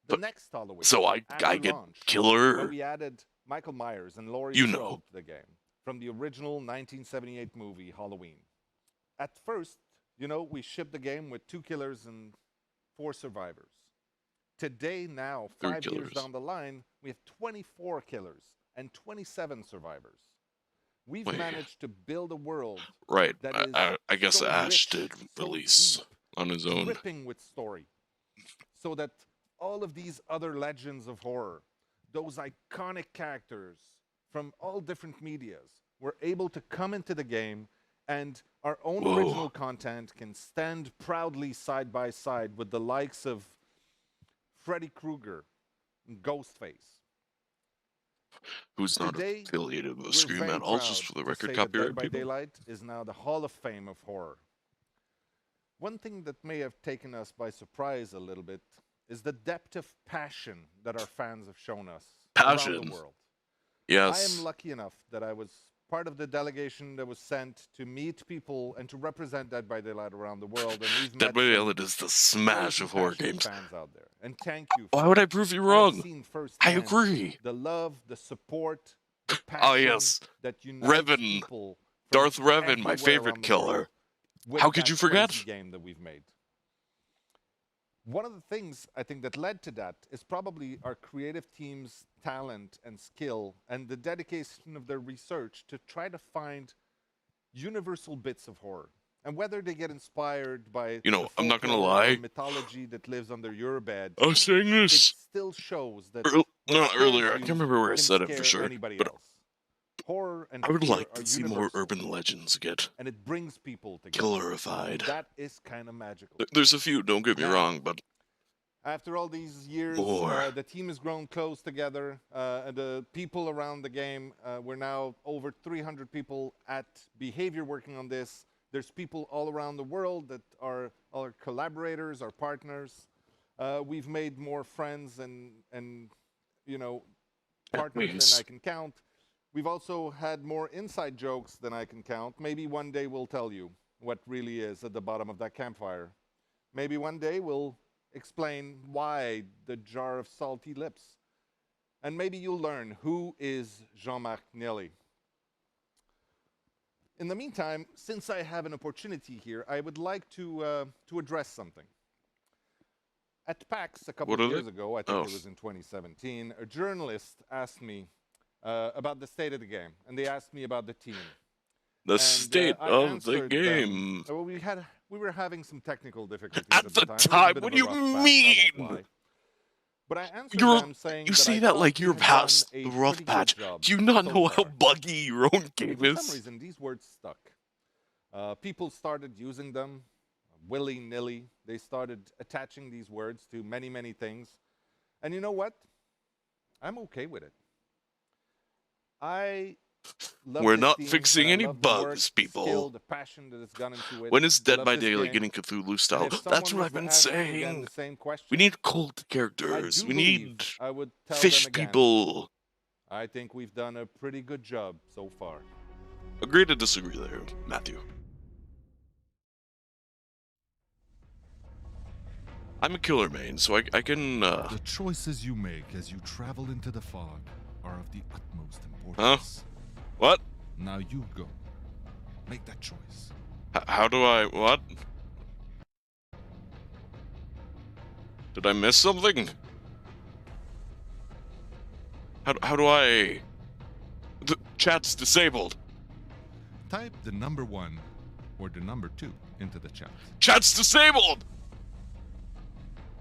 The next Halloween, so I get Killer. We added Michael Myers and Laurie Strode to the game from the original 1978 movie Halloween. At first, we shipped the game with 2 killers and 4 survivors. Today, now, 5 years down the line, we have 24 killers and 27 survivors. We've managed to build a world that is I guess so Ash rich, did so release deep, on his own. dripping with story. so that all of these other legends of horror, those iconic characters from all different medias, were able to come into the game, and our own original content can stand proudly side by side with the likes of Freddy Krueger and Ghostface. Who's not Today, affiliated with we're Scream very at all, proud just for the to record, say that copyright Dead by people? Daylight is now the Hall of Fame of horror. One thing that may have taken us by surprise a little bit is the depth of passion that our fans have shown us around the world. Yes. I am lucky enough that I was part of the delegation that was sent to meet people and to represent Dead by Daylight around the world. And we've Dead by met Daylight is the smash of horror games. fans out there. And thank you. Why would I prove you wrong? Seen I agree. The love, the support, the passion Oh yes, that unites Revan, people Darth Revan, my everywhere favorite around the killer. world with How could that you forget? crazy game that we've made. One of the things I think that led to that is probably our creative team's talent and skill and the dedication of their research to try to find universal bits of horror. And whether they get inspired by I'm not gonna folklore lie. or mythology that lives under your bed, I was saying it this still shows that not earlier. I can't remember where I can said it for scare sure, anybody but else. Horror and I would fear like are to see more universal, urban legends get and it brings people together. killerified. And that is kind of magical. There's a few, don't get me wrong, but after all these years, more. the team has grown close together. And the people around the game, we're now over 300 people at Behavior working on this. There's people all around the world that are our collaborators, our partners. We've made more friends and partners than I can count. We've also had more inside jokes than I can count. Maybe one day we'll tell you what really is at the bottom of that campfire. Maybe one day we'll explain why the jar of salty lips. And maybe you'll learn who is Jean-Marc Nielly. In the meantime, since I have an opportunity here, I would like to address something. At PAX a couple of years ago, I think it was in 2017, a journalist asked me about the state of the game, and they asked me about the team. The state of the game. Well, we were having some technical difficulties at the time. What do you mean? But I answered them saying you say that like you're past the rough patch. Do you not know how buggy your own game is? For some reason, these words stuck. People started using them willy-nilly. They started attaching these words to many, many things. And you know what? I'm okay with it. We're not fixing any bugs, people. The passion that has gone into it. When is Dead by Daylight getting Cthulhu style? That's what I've been saying. We need cult characters. We need fish people. I think we've done a pretty good job so far. Agree to disagree there, Matthew. I'm a killer main, so I can... The choices you make as you travel into the fog are of the utmost importance. Huh? What? Now you go. Make that choice. How do I... what? Did I miss something? How do I... The chat's disabled. Type the number 1 or the number 2 into the chat. Chat's disabled!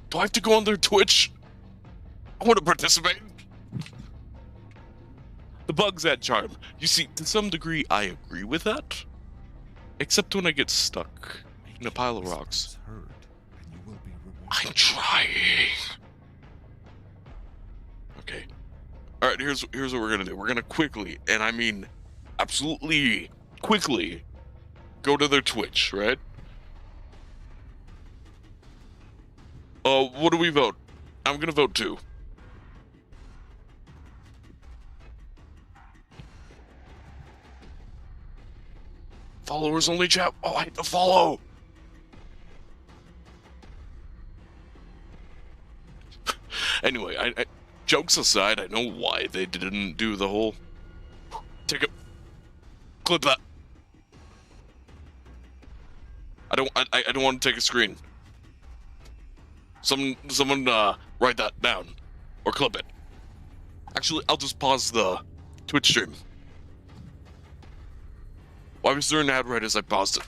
Do I have to go on their Twitch? I want to participate. The bug's that charm. You see, to some degree, I agree with that. Except when I get stuck in a pile of rocks. I'm trying. Okay. Alright, here's what we're gonna do. We're gonna quickly, and I mean absolutely quickly, go to their Twitch, right? What do we vote? I'm gonna vote 2. Followers only chat. Oh, I hate to follow. Anyway, I jokes aside, I know why they didn't do the whole take a clip that. I don't want to take a screen. Someone write that down or clip it. Actually, I'll just pause the Twitch stream. Why was there an ad right as I paused it?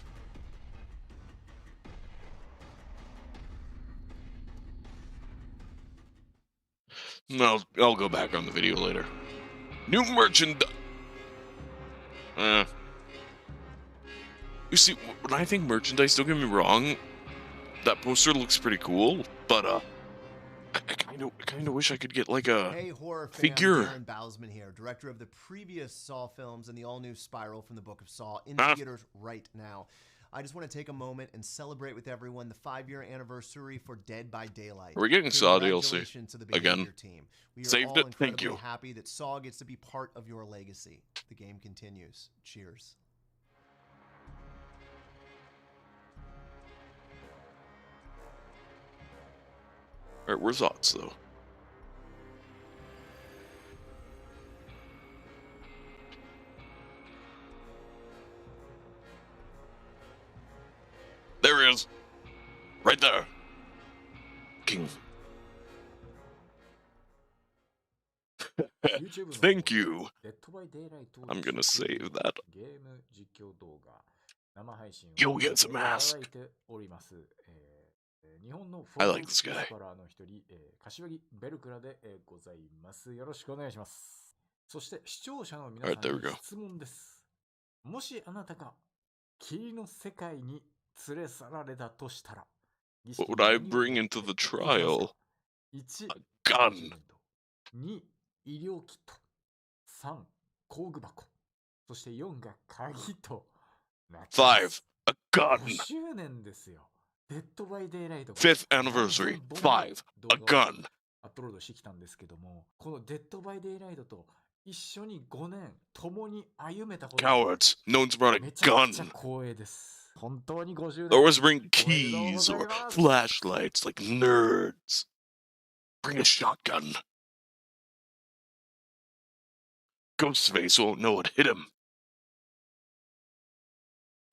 I'll go back on the video later. New merchandise. You see, when I think merchandise, don't get me wrong, that poster looks pretty cool, but I kind of wish I could get like a figure. Darren Bowsman here, director of the previous Saw films and the all-new Spiral from the Book of Saw in theaters right now. I just want to take a moment and celebrate with everyone the 5-year anniversary for Dead by Daylight. We're getting Saw DLC to the again. Team. We are Saved all it. Thank you. Happy that Saw gets to be part of your legacy. The game continues. Cheers. Alright, where's Ots though? There he is. Right there. King. Thank you. I'm gonna save that. You'll get some mask. I like this guy. Alright, there we go. もしあなたが霧の世界に連れ去られたとしたら、 What would I bring into the trial? A gun. 2、医療キット。3、工具箱。そして4が鍵となってます。5, a gun. 5周年ですよ。デッドバイデイライトが 5th anniversary. 5, a gun. アップロードしてきたんですけども、このデッドバイデイライトと一緒に5年共に歩めたこと Cowards. No one's brought a めちゃく gun. ちゃ光栄です。本当に50 They 年 always bring keys or flashlights like nerds. Bring a shotgun. Ghostface won't know what hit him.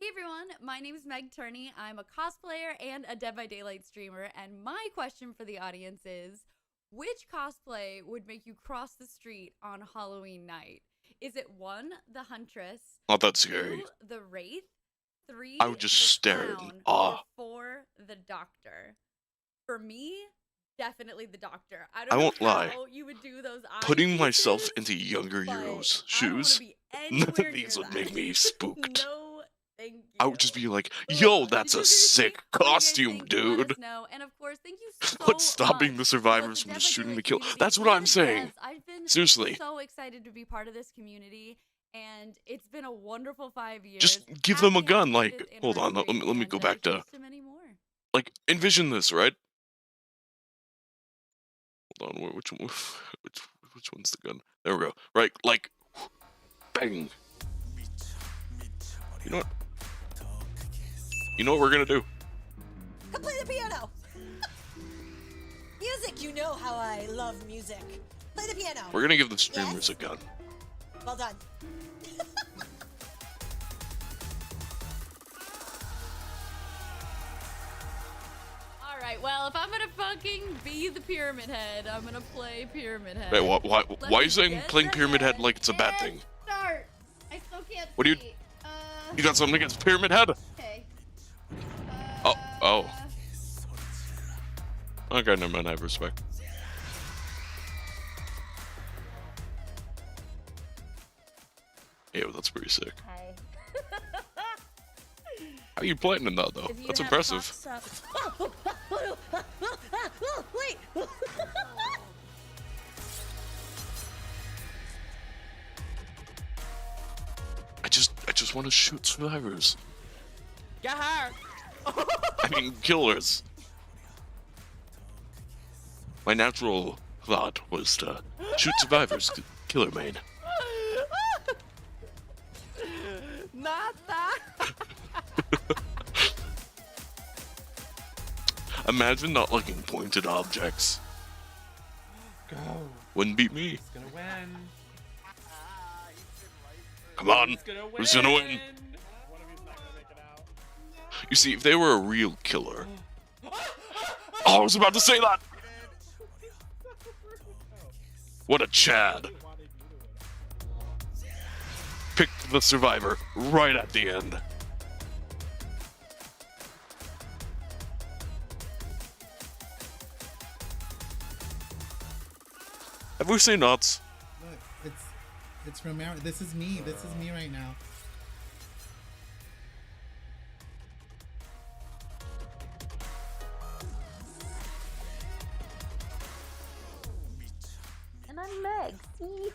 Hey everyone, my name is Meg Turney. I'm a cosplayer and a Dead by Daylight streamer, and my question for the audience is, which cosplay would make you cross the street on Halloween night? Is it 1, the Huntress, Not that scary. 2, the Wraith, 3, I would just the stare in Clown, awe. or 4, the Doctor? For me, definitely the Doctor. I I don't won't know lie. how you would do those eye Putting myself pieces, into younger but heroes' I don't wanna shoes, be none anywhere of these near would make that. me spooked. No, thank you. I would just be like, yo, Ugh, that's a seriously, sick what do you guys costume, think? Let us dude. know. And of course, thank you so What's stopping much the to survivors both from the just Dead by shooting the Daylight kill? community That's what and I'm the saying. devs. I've been Seriously. so excited to be part of this community, and it's been a wonderful 5 years. Just give them a Happy gun, 5th like, hold on, let anniversary, me go and back to, here's many more. like, envision this, right? Hold on, which one's the gun? There we go. Right, like, bang. You know what? You know what we're gonna do? Come play the piano! Music, you know how I love music. Play the piano. We're gonna give the streamers Yes? a gun. Well done. Alright, well, if I'm gonna fucking be the Pyramid Head, I'm gonna play Pyramid Head. Wait, why Let are me you saying get playing the Pyramid Head like it's a bad and thing? Start! I still can't What do you- see. You got something against Pyramid Head? Okay. Oh. Okay, never mind, I have respect. Yeah, that's pretty sick. Hi. How are you playing in that, though? If you That's have impressive. Wait! I just want to shoot survivors. Get her! I mean, killers. My natural thought was to shoot survivors, killer main. Not that! Imagine not liking pointed objects. Go. Wouldn't beat me. Who's gonna win? Come on. Who's gonna win? You see, if they were a real killer. Oh, I was about to say that! What a Chad. Picked the survivor right at the end. Have we seen nuts? Look, it's Romero. This is me. This is me right now. And I'm Meg. See?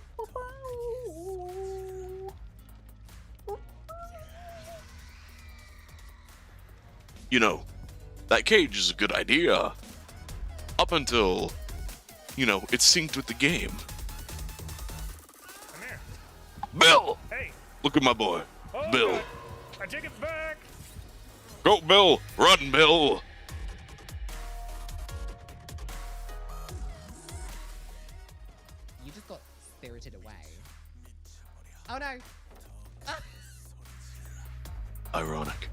You know, that cage is a good idea. Up until, you know, it's synced with the game. Come here. Bill! Hey. Look at my boy. Oh, Bill. God. I take it back. Go, Bill! Run, Bill! You just got spirited away. Oh no! Ah. Ironic.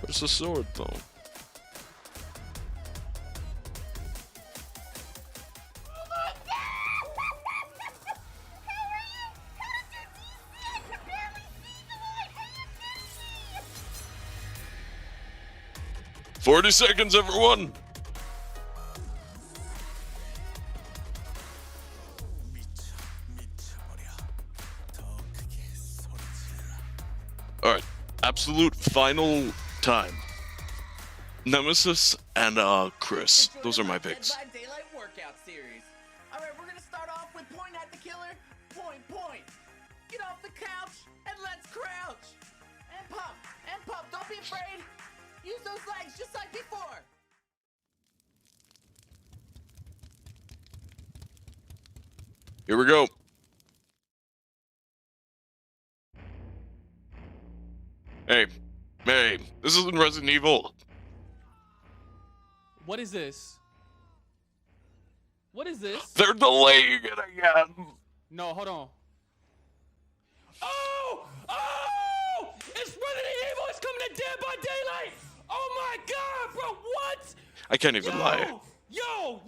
Where's the sword, though? "40 seconds, everyone!" Alright, absolute final time. Nemesis and Chris. Those are my picks. Dead by Daylight workout series. All right, we're gonna start off with point at the killer. Point, point. Get off the couch and let's crouch. And pump, and pump. Don't be afraid. Use those legs just like before. Here we go. Hey, this isn't Resident Evil. What is this? What is this? They're delaying it again. No, hold on. Oh! Oh! It's Resident Evil! It's coming to Dead by Daylight! Oh my god, bro! What? I can't even lie. Yo!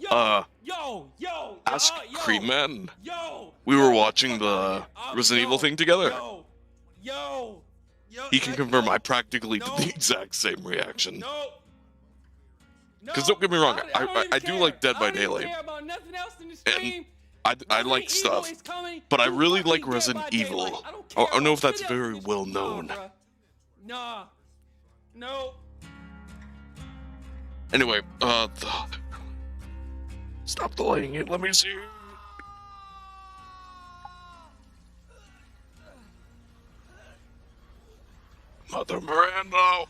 Ask Creepman. Yo! We were watching the Resident Evil thing together. Yo! He can confirm I practically did the exact same reaction. Because don't get me wrong, I do like Dead by Daylight. And I like stuff, but I really like Resident Evil. I don't know if that's very well known. Nah. No. Anyway, stop delaying it. Let me see. Mother Miranda,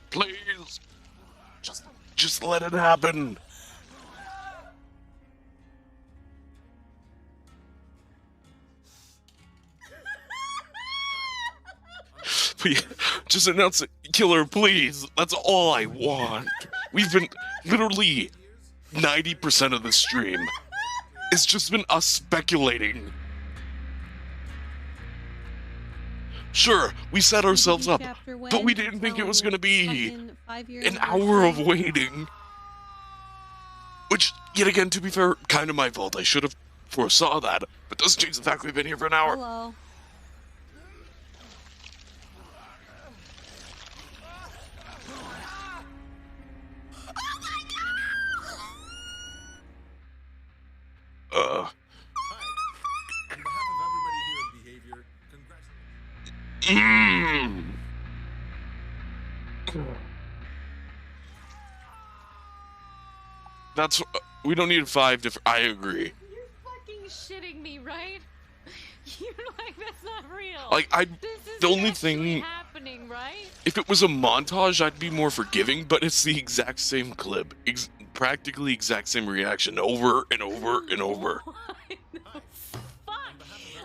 please, just let it happen. Please, just announce it, killer, please. That's all I want. We've been literally 90% of the stream. It's just been us speculating. Sure, we set ourselves up, but we didn't think it was gonna be an hour of waiting. Which, yet again, to be fair, kind of my fault. I should have foresaw that, but doesn't change the fact we've been here for an hour. Hello. That's we don't need 5 different. I agree. You're fucking shitting me, right? You're like, that's not real. Like the only thing happening, right? If it was a montage, I'd be more forgiving. But it's the exact same clip, practically exact same reaction, over and over and over. Fuck!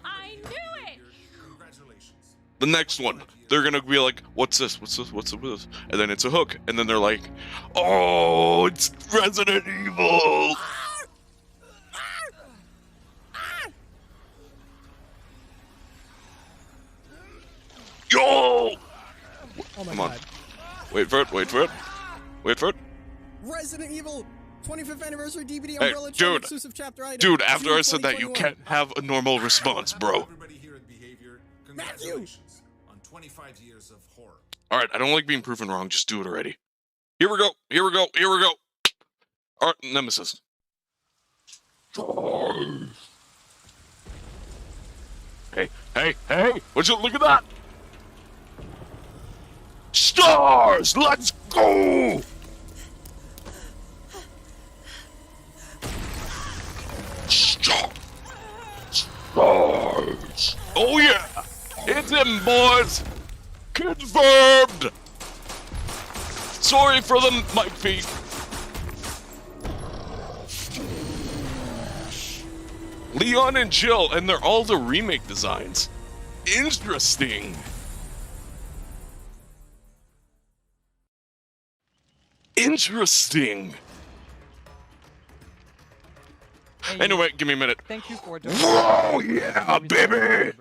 I knew it. The next one, they're gonna be like, "What's this? What's this? What's this?" And then it's a hook, and then they're like, "Oh, it's Resident Evil." Yo! Oh my Come on. God. Wait for it, wait for it. Wait for it. Resident Evil 25th anniversary DVD Hey, umbrella chain dude. exclusive chapter item. Dude, after June I said that, you 2021. can't have a normal response, bro. Matthew! On 25 years of horror. Alright, I don't like being proven wrong, just do it already. Here we go, here we go, here we go. Alright, Nemesis. Hey, hey, hey! Would you look at that? Stars! Let's go! Stars! Oh yeah! It's him, boys! Confirmed! Sorry for the mic feed. Leon and Jill, and they're all the remake designs. Interesting. Interesting. Hey, anyway, give me a minute. Thank you for Whoa, yeah, baby!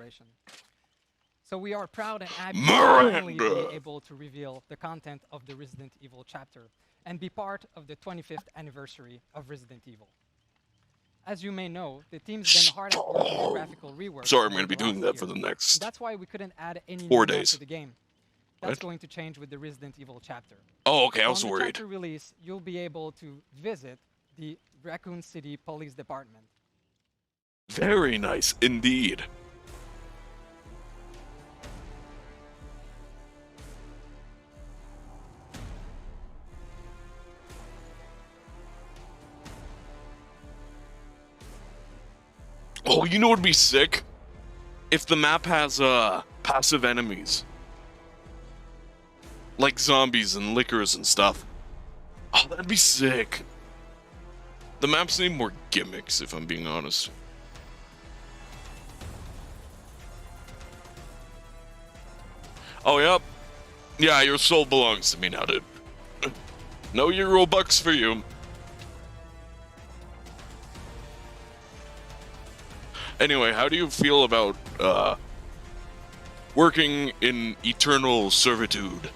So we are proud and happy to finally be able to reveal the content of the Resident Evil chapter and be part of the 25th anniversary of Resident Evil. As you may know, the team's been hard at work on graphical rework. Sorry, I'm going to be doing that for the next that's why we couldn't add any 4 new days. to the game. That's going to change with the Resident Evil chapter. Oh, okay, I So was on the worried. chapter release, you'll be able to visit the Raccoon City Police Department. Very nice indeed. Oh, you know what would be sick? If the map has passive enemies. Like zombies and lickers and stuff. Oh, that'd be sick. The maps need more gimmicks, if I'm being honest. Oh, yep. Yeah, your soul belongs to me now, dude. No Euro bucks for you. Anyway, how do you feel about, working in eternal servitude?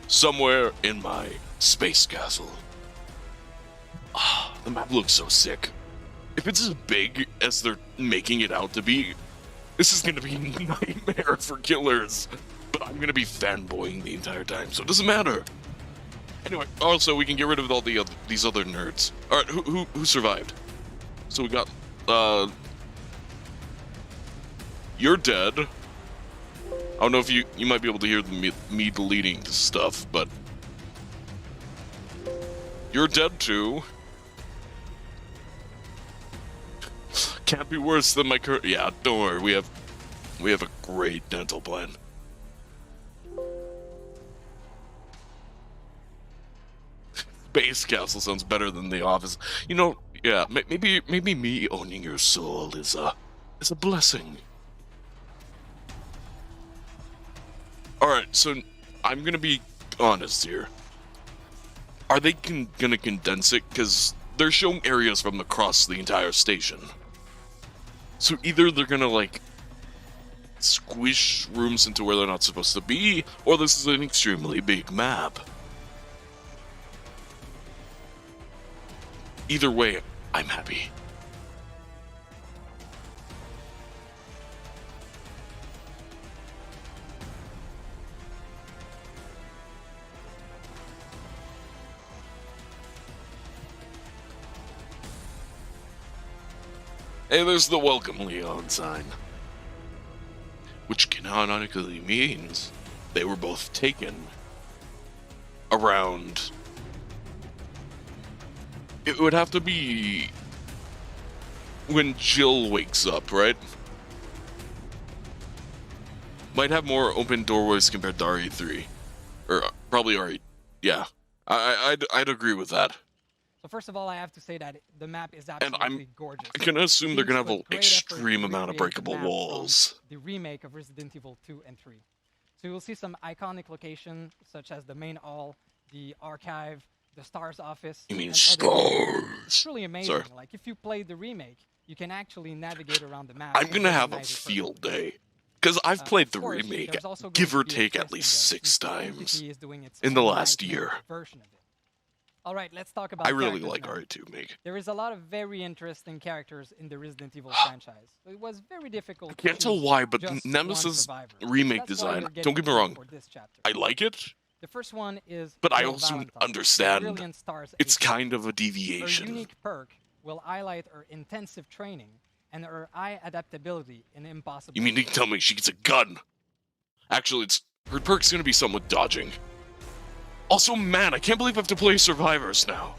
Somewhere in my space castle. Ah, the map looks so sick. If it's as big as they're making it out to be, this is gonna be a nightmare for killers. But I'm gonna be fanboying the entire time, so it doesn't matter. Anyway, also we can get rid of all the these other nerds. All right, who survived? So we got you're dead. I don't know if you might be able to hear me deleting stuff, but you're dead too. Can't be worse than my current. Yeah, don't worry. We have a great dental plan. Space Castle sounds better than the office. You know, yeah. Maybe me owning your soul is a blessing. All right, so I'm gonna be honest here. Are they gonna condense it? Because they're showing areas from across the entire station. So either they're gonna like squish rooms into where they're not supposed to be, or this is an extremely big map. Either way, I'm happy. Hey, there's the welcome Leon sign. Which canonically means they were both taken around. It would have to be when Jill wakes up, right? Might have more open doorways compared to RE3. Or probably RE. Yeah. I'd agree with that. So first of all, I have to say that the map is absolutely gorgeous. I can assume they're gonna have an Great effort extreme to amount of recreate the breakable map from walls. The remake of Resident Evil 2 and 3. So you'll see some iconic locations such as the main hall, the archive, the STARS office. You mean and STARS? It's really amazing. Sorry. Like if you play the remake, you can actually navigate around the map. I'm and gonna have a recognize it field day. Because I've played the of course, remake, there's also give going or to be a take, at twist in least there, 6 since times Entity is doing its in the own last nice year. version of it. All right, let's talk about I really characters like now. RE2 make. There is a lot of very interesting characters in the Resident Evil franchise. It was very difficult. Can't to tell choose why, but just one Nemesis survivor. remake That's why design, you're don't get me getting wrong, for this chapter. I like it, The first one is. But I Jill also Valentine, understand Brilliant Stars it's agent. kind of a Her deviation. unique perk will highlight her intensive training and her high adaptability in impossible. You mean you can tell me she gets a gun? Actually, her perk's gonna be something with dodging. Also, man, I can't believe I have to play Survivors now.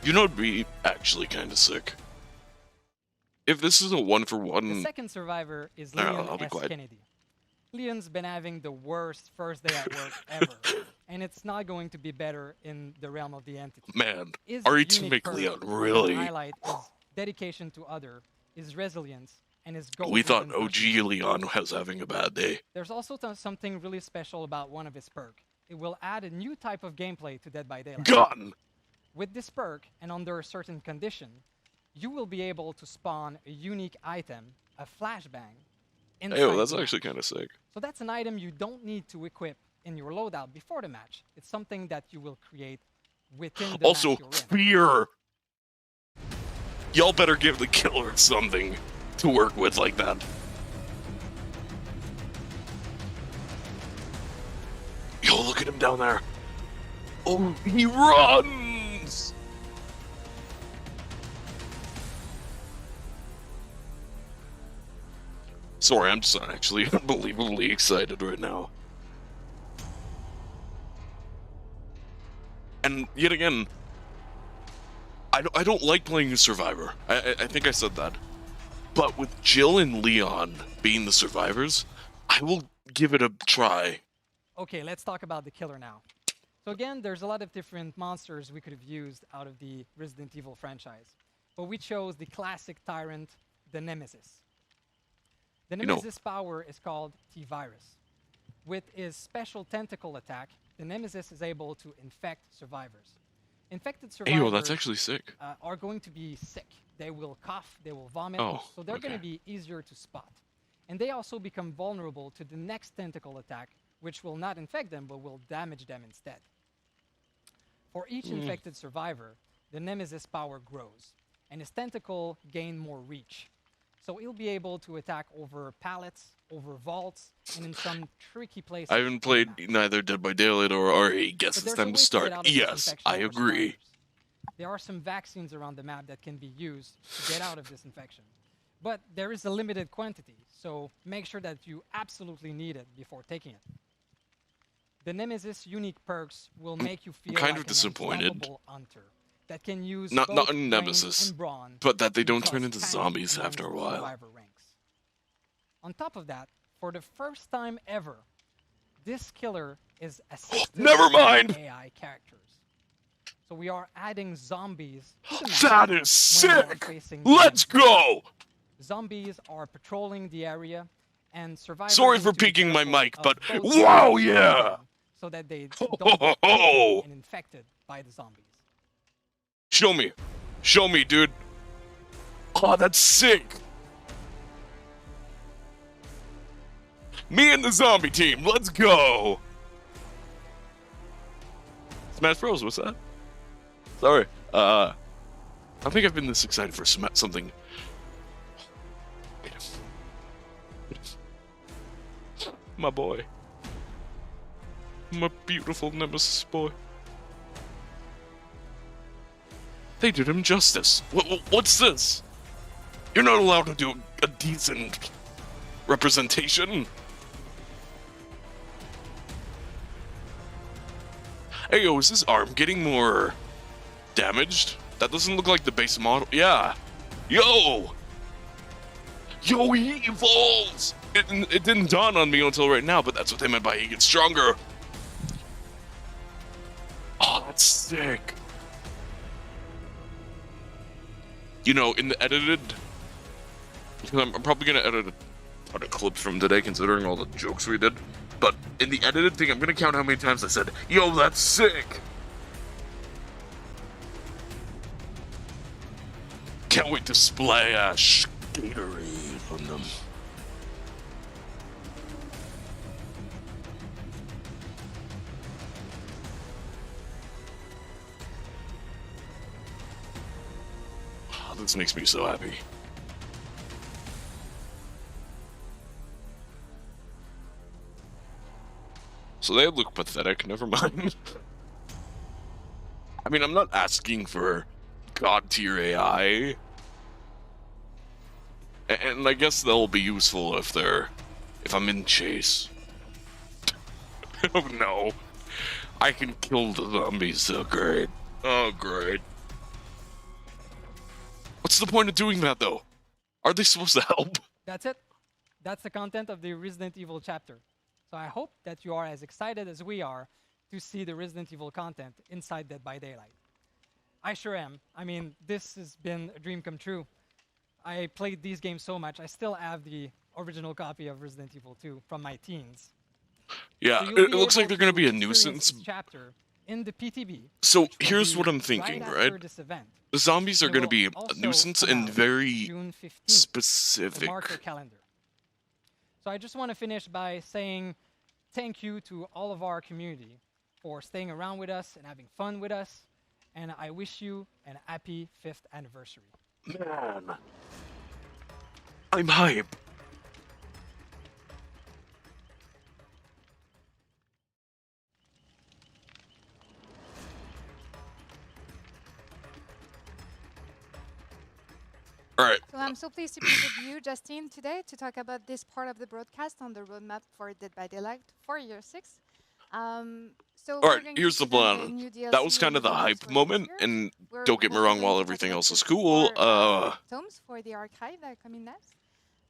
You know, it'd be actually kind of sick. If this is a 1-for-1... The second survivor is No, Leon I'll be S. quiet. Kennedy. Leon's been having the worst first day at work ever, and it's not going to be better in the realm of the entity. Man, His are you to unique make perk Leon will really... highlight his dedication to other, his resilience, and his goal. We thought OG Leon was having a bad day. There's also something really special about one of his perks. It will add a new type of gameplay to Dead by Daylight. Gun! With this perk, and under a certain condition, you will be able to spawn a unique item, a flashbang. Hey, that's actually kind of sick. So that's an item you don't need to equip in your loadout before the match. It's something that you will create within the Also, match you're in. fear! Y'all better give the killer something to work with like that. Yo, look at him down there. Oh, he runs! Sorry, I'm just actually unbelievably excited right now. And yet again, I don't like playing a Survivor. I think I said that. But with Jill and Leon being the survivors, I will give it a try. Okay, let's talk about the killer now. So again, there's a lot of different monsters we could have used out of the Resident Evil franchise. But we chose the classic tyrant, the Nemesis. The Nemesis power is called T-Virus. With his special tentacle attack, the Nemesis is able to infect survivors. Infected survivors Ayo, that's actually sick. Are going to be sick. They will cough, they will vomit, so they're going to be easier to spot. And they also become vulnerable to the next tentacle attack, which will not infect them, but will damage them instead. For each infected survivor, the Nemesis power grows, and his tentacle gain more reach. So he'll be able to attack over pallets, over vaults, and in some tricky places. I haven't played neither Dead by Daylight or RE. Guess it's time to start. Yes, I agree. There are some vaccines around the map that can be used to get out of this infection. But there is a limited quantity, so make sure that you absolutely need it before taking it. The Nemesis unique perks will make you feel kind like of disappointed. an unstoppable hunter that can use Not both in brain Nemesis, and brawn but that they to don't cause turn into panic zombies among after a the while. survivor ranks. On top of that, for the first time ever, this killer is assisted Never mind! by AI characters. So we are adding zombies to the map That is when you are sick! facing Let's the enemy. go! Zombies are patrolling the area, and survivors Sorry need for to be peeking my careful mic, of but both wow, zombies yeah! so that they don't get ho. and infected by the zombies. Show me. Show me, dude. Oh, that's sick. Me and the zombie team, let's go. Smash Bros, what's that? Sorry. I don't think I've been this excited for something. My boy. My beautiful Nemesis boy. They did him justice. What's this? You're not allowed to do a decent representation. Hey, yo, is his arm getting more damaged? That doesn't look like the base model. Yeah. Yo! Yo, he evolves! It didn't dawn on me until right now, but that's what they meant by he gets stronger. Oh, that's sick. You know, in the edited... I'm probably going to edit a ton of clips from today, considering all the jokes we did. But in the edited thing, I'm going to count how many times I said, yo, that's sick! Can't wait to splash Gatorade on them. Oh, this makes me so happy. So they look pathetic, never mind. I mean, I'm not asking for god tier AI. And I guess they'll be useful if I'm in chase. Oh no. I can kill the zombies, so great. Oh, great. What's the point of doing that, though? Are they supposed to help? That's it. That's the content of the Resident Evil chapter. So I hope that you are as excited as we are to see the Resident Evil content inside Dead by Daylight. I sure am. I mean, this has been a dream come true. I played these games so much, I still have the original copy of Resident Evil 2 from my teens. Yeah, So it looks like they're going to be a nuisance. Chapter in the PTB. So here's what I'm thinking, right? The zombies are going to be a nuisance and very specific. Mark your calendar. So I just want to finish by saying thank you to all of our community for staying around with us and having fun with us. And I wish you an happy 5th anniversary. Man, I'm hype. All right. So I'm so pleased to be with you, Justin, today to talk about this part of the broadcast on the roadmap for Dead by Daylight for year 6. All right, here's the plan. That was kind of the hype moment, and don't get me wrong, while everything else is cool, tomes for the archive that come in next.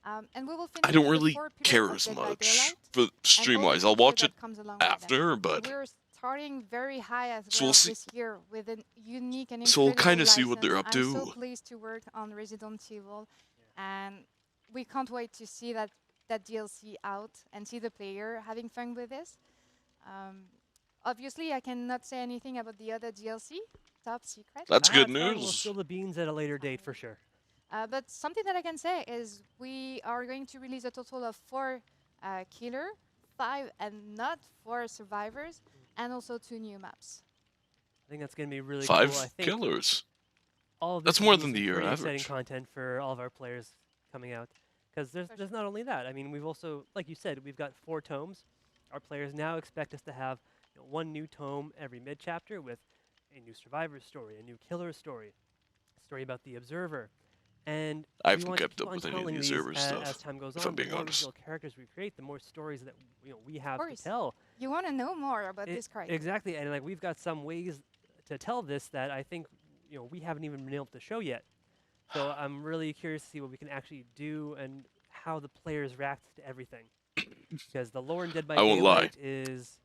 And we will finish I don't really care as much for stream-wise. I'll watch it after, but we're starting very high as well so we'll this year with a unique and so we'll kind incredible of see what they're license. up I'm so to. pleased to work on Resident Evil, and we can't wait to see that DLC out and see the player having fun with this. Obviously, I cannot say anything about the other DLC, top secret. That's good We'll news. spill the beans at a later date for sure. But something that I can say is we are going to release a total of 4 killer, 5 and not 4 survivors, and also 2 new maps. I think that's going to be really 5 cool. I think killers. all of That's this more is than the year pretty average. exciting content for all of our players coming out. Because there's not only that. I mean, we've also, like you said, we've got 4 tomes. Our players now expect us to have 1 new tome every mid-chapter with a new survivor story, a new killer story, a story about the observer. And I we haven't want to kept keep up on with any of telling the these observer as stuff, time goes if on. I'm being The more honest. original characters we create, the more stories that we have Of course. to tell. You want to know more about this character. Exactly, and like we've got some ways to tell this that I think we haven't even been able to show yet. So I'm really curious to see what we can actually do and how the players react to everything. Because the lore in Dead by I won't lie. Daylight is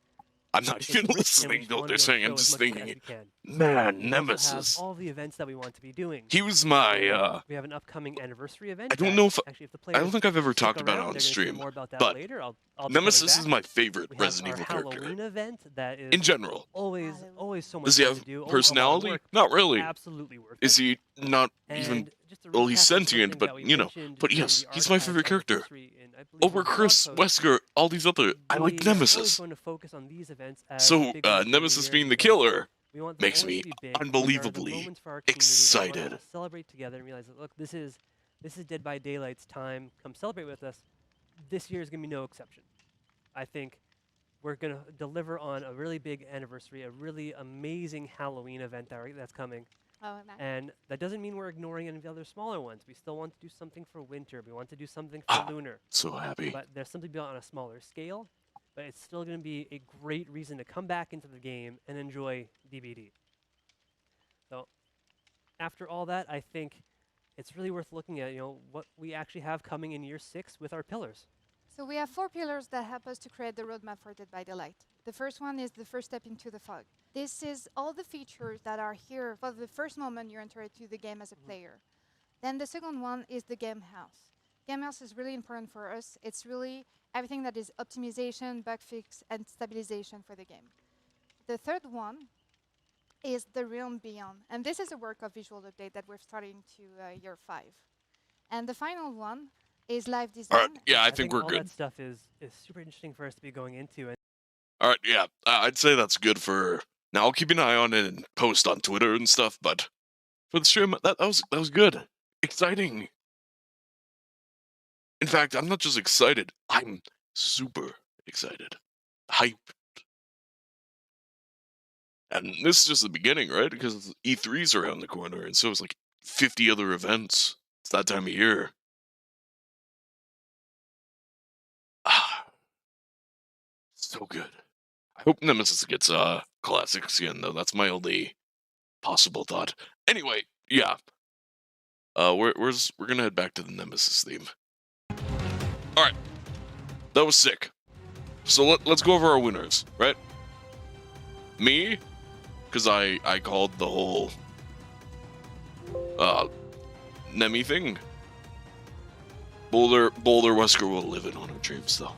I'm not it's even rich, and we listening just to what wanna they're be able to saying. show I'm as just much thinking as it. we can. Man, We also have Nemesis. all the events that we want to be doing. He was my. We have an upcoming anniversary event. I don't that know if actually, if the I don't players think I've ever stick talked about it around, on they're gonna see stream, more about that but later. I'll be coming Nemesis is back. my favorite We have Resident our Evil character. Halloween event that is In general. always so much Does he fun have to do. Always a lot of personality? work, Not but really. Absolutely worth Is it. he not even? And just to Well, recap he's of sentient, something but that we you know. mentioned But in yes, the he's my archive favorite character. anniversary in, I believe, Over one of the Chris, blog posts, Wesker, all these other. I like we are always Nemesis. going to focus on these events as So big events of the Nemesis year being the because killer we want them makes always me to be big. These are the unbelievably moments for our community that we want excited. to celebrate together and realize that look, this is Dead by Daylight's time. Come celebrate with us. This year is going to be no exception. I think we're going to deliver on a really big anniversary, a really amazing Halloween event that's coming. Oh, nice. And that doesn't mean we're ignoring any of the other smaller ones. We still want to do something for winter. We want to do something for lunar. So happy. But they're simply built on a smaller scale. But it's still going to be a great reason to come back into the game and enjoy DBD. So after all that, I think it's really worth looking at, what we actually have coming in year 6 with our pillars. So we have 4 pillars that help us to create the roadmap for Dead by Daylight. The first one is the first step into the fog. This is all the features that are here for the first moment you enter into the game as a player. Then the second one is the game house. Game house is really important for us. It's really everything that is optimization, bug fix, and stabilization for the game. The third one is The Realm Beyond. And this is a work of visual update that we're starting to year 5. And the final one is live design. All right, yeah, I think we're all good. that stuff is super interesting for us to be going into. And All right, yeah, I'd say that's good for now. I'll keep an eye on it and post on Twitter and stuff. But for the stream, that was good, exciting. In fact, I'm not just excited; I'm super excited, hyped. And this is just the beginning, right? Because E3's around the corner, and so it's like 50 other events. It's that time of year. So good. I hope Nemesis gets classic skin though. That's my only possible thought. Anyway, yeah. We're gonna head back to the Nemesis theme. All right, that was sick. So let's go over our winners, right? Me, because I called the whole Nemi thing. Boulder Wesker will live in on our dreams though.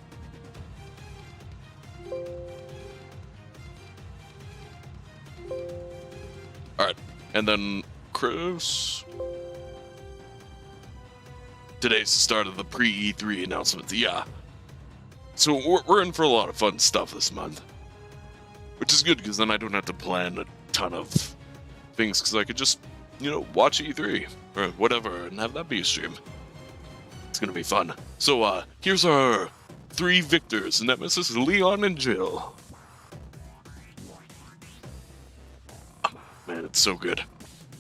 Alright, and then Chris. Today's the start of the pre-E3 announcements, yeah. So we're in for a lot of fun stuff this month. Which is good, because then I don't have to plan a ton of things, because I could just, watch E3, or whatever, and have that be a stream. It's gonna be fun. So, here's our 3 victors, Nemesis, Leon, and Jill. Man, it's so good.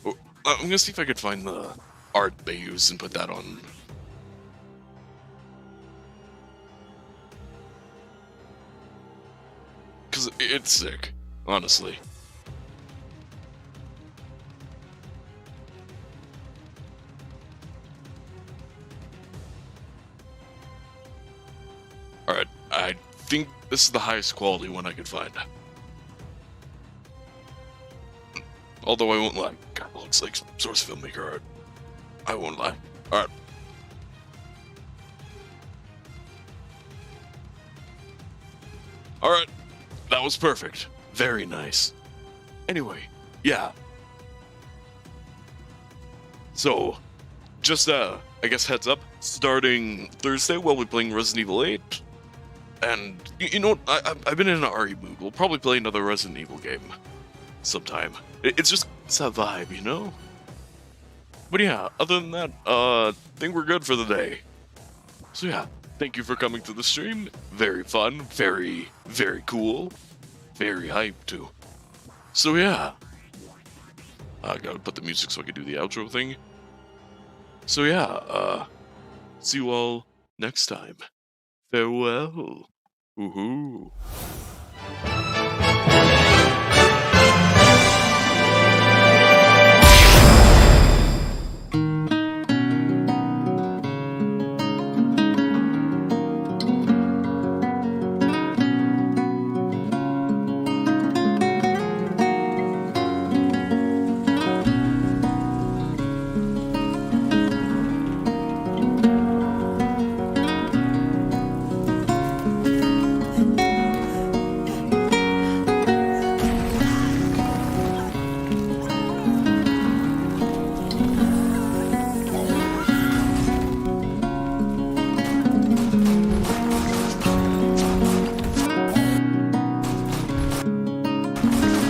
I'm gonna see if I could find the art they used and put that on. Because it's sick, honestly. Alright, I think this is the highest quality one I could find. Although I won't lie, God, it looks like source filmmaker art. I won't lie. Alright. Alright. That was perfect. Very nice. Anyway, yeah. So, just, I guess heads up, starting Thursday, we'll be playing Resident Evil 8. And, you know what, I've been in an RE mood. We'll probably play another Resident Evil game sometime. It's just, it's that vibe, you know? But yeah, other than that, I think we're good for the day. So yeah, thank you for coming to the stream. Very fun, very, very cool. Very hyped too. So yeah. I gotta put the music so I can do the outro thing. So yeah, see you all next time. Farewell. Woohoo.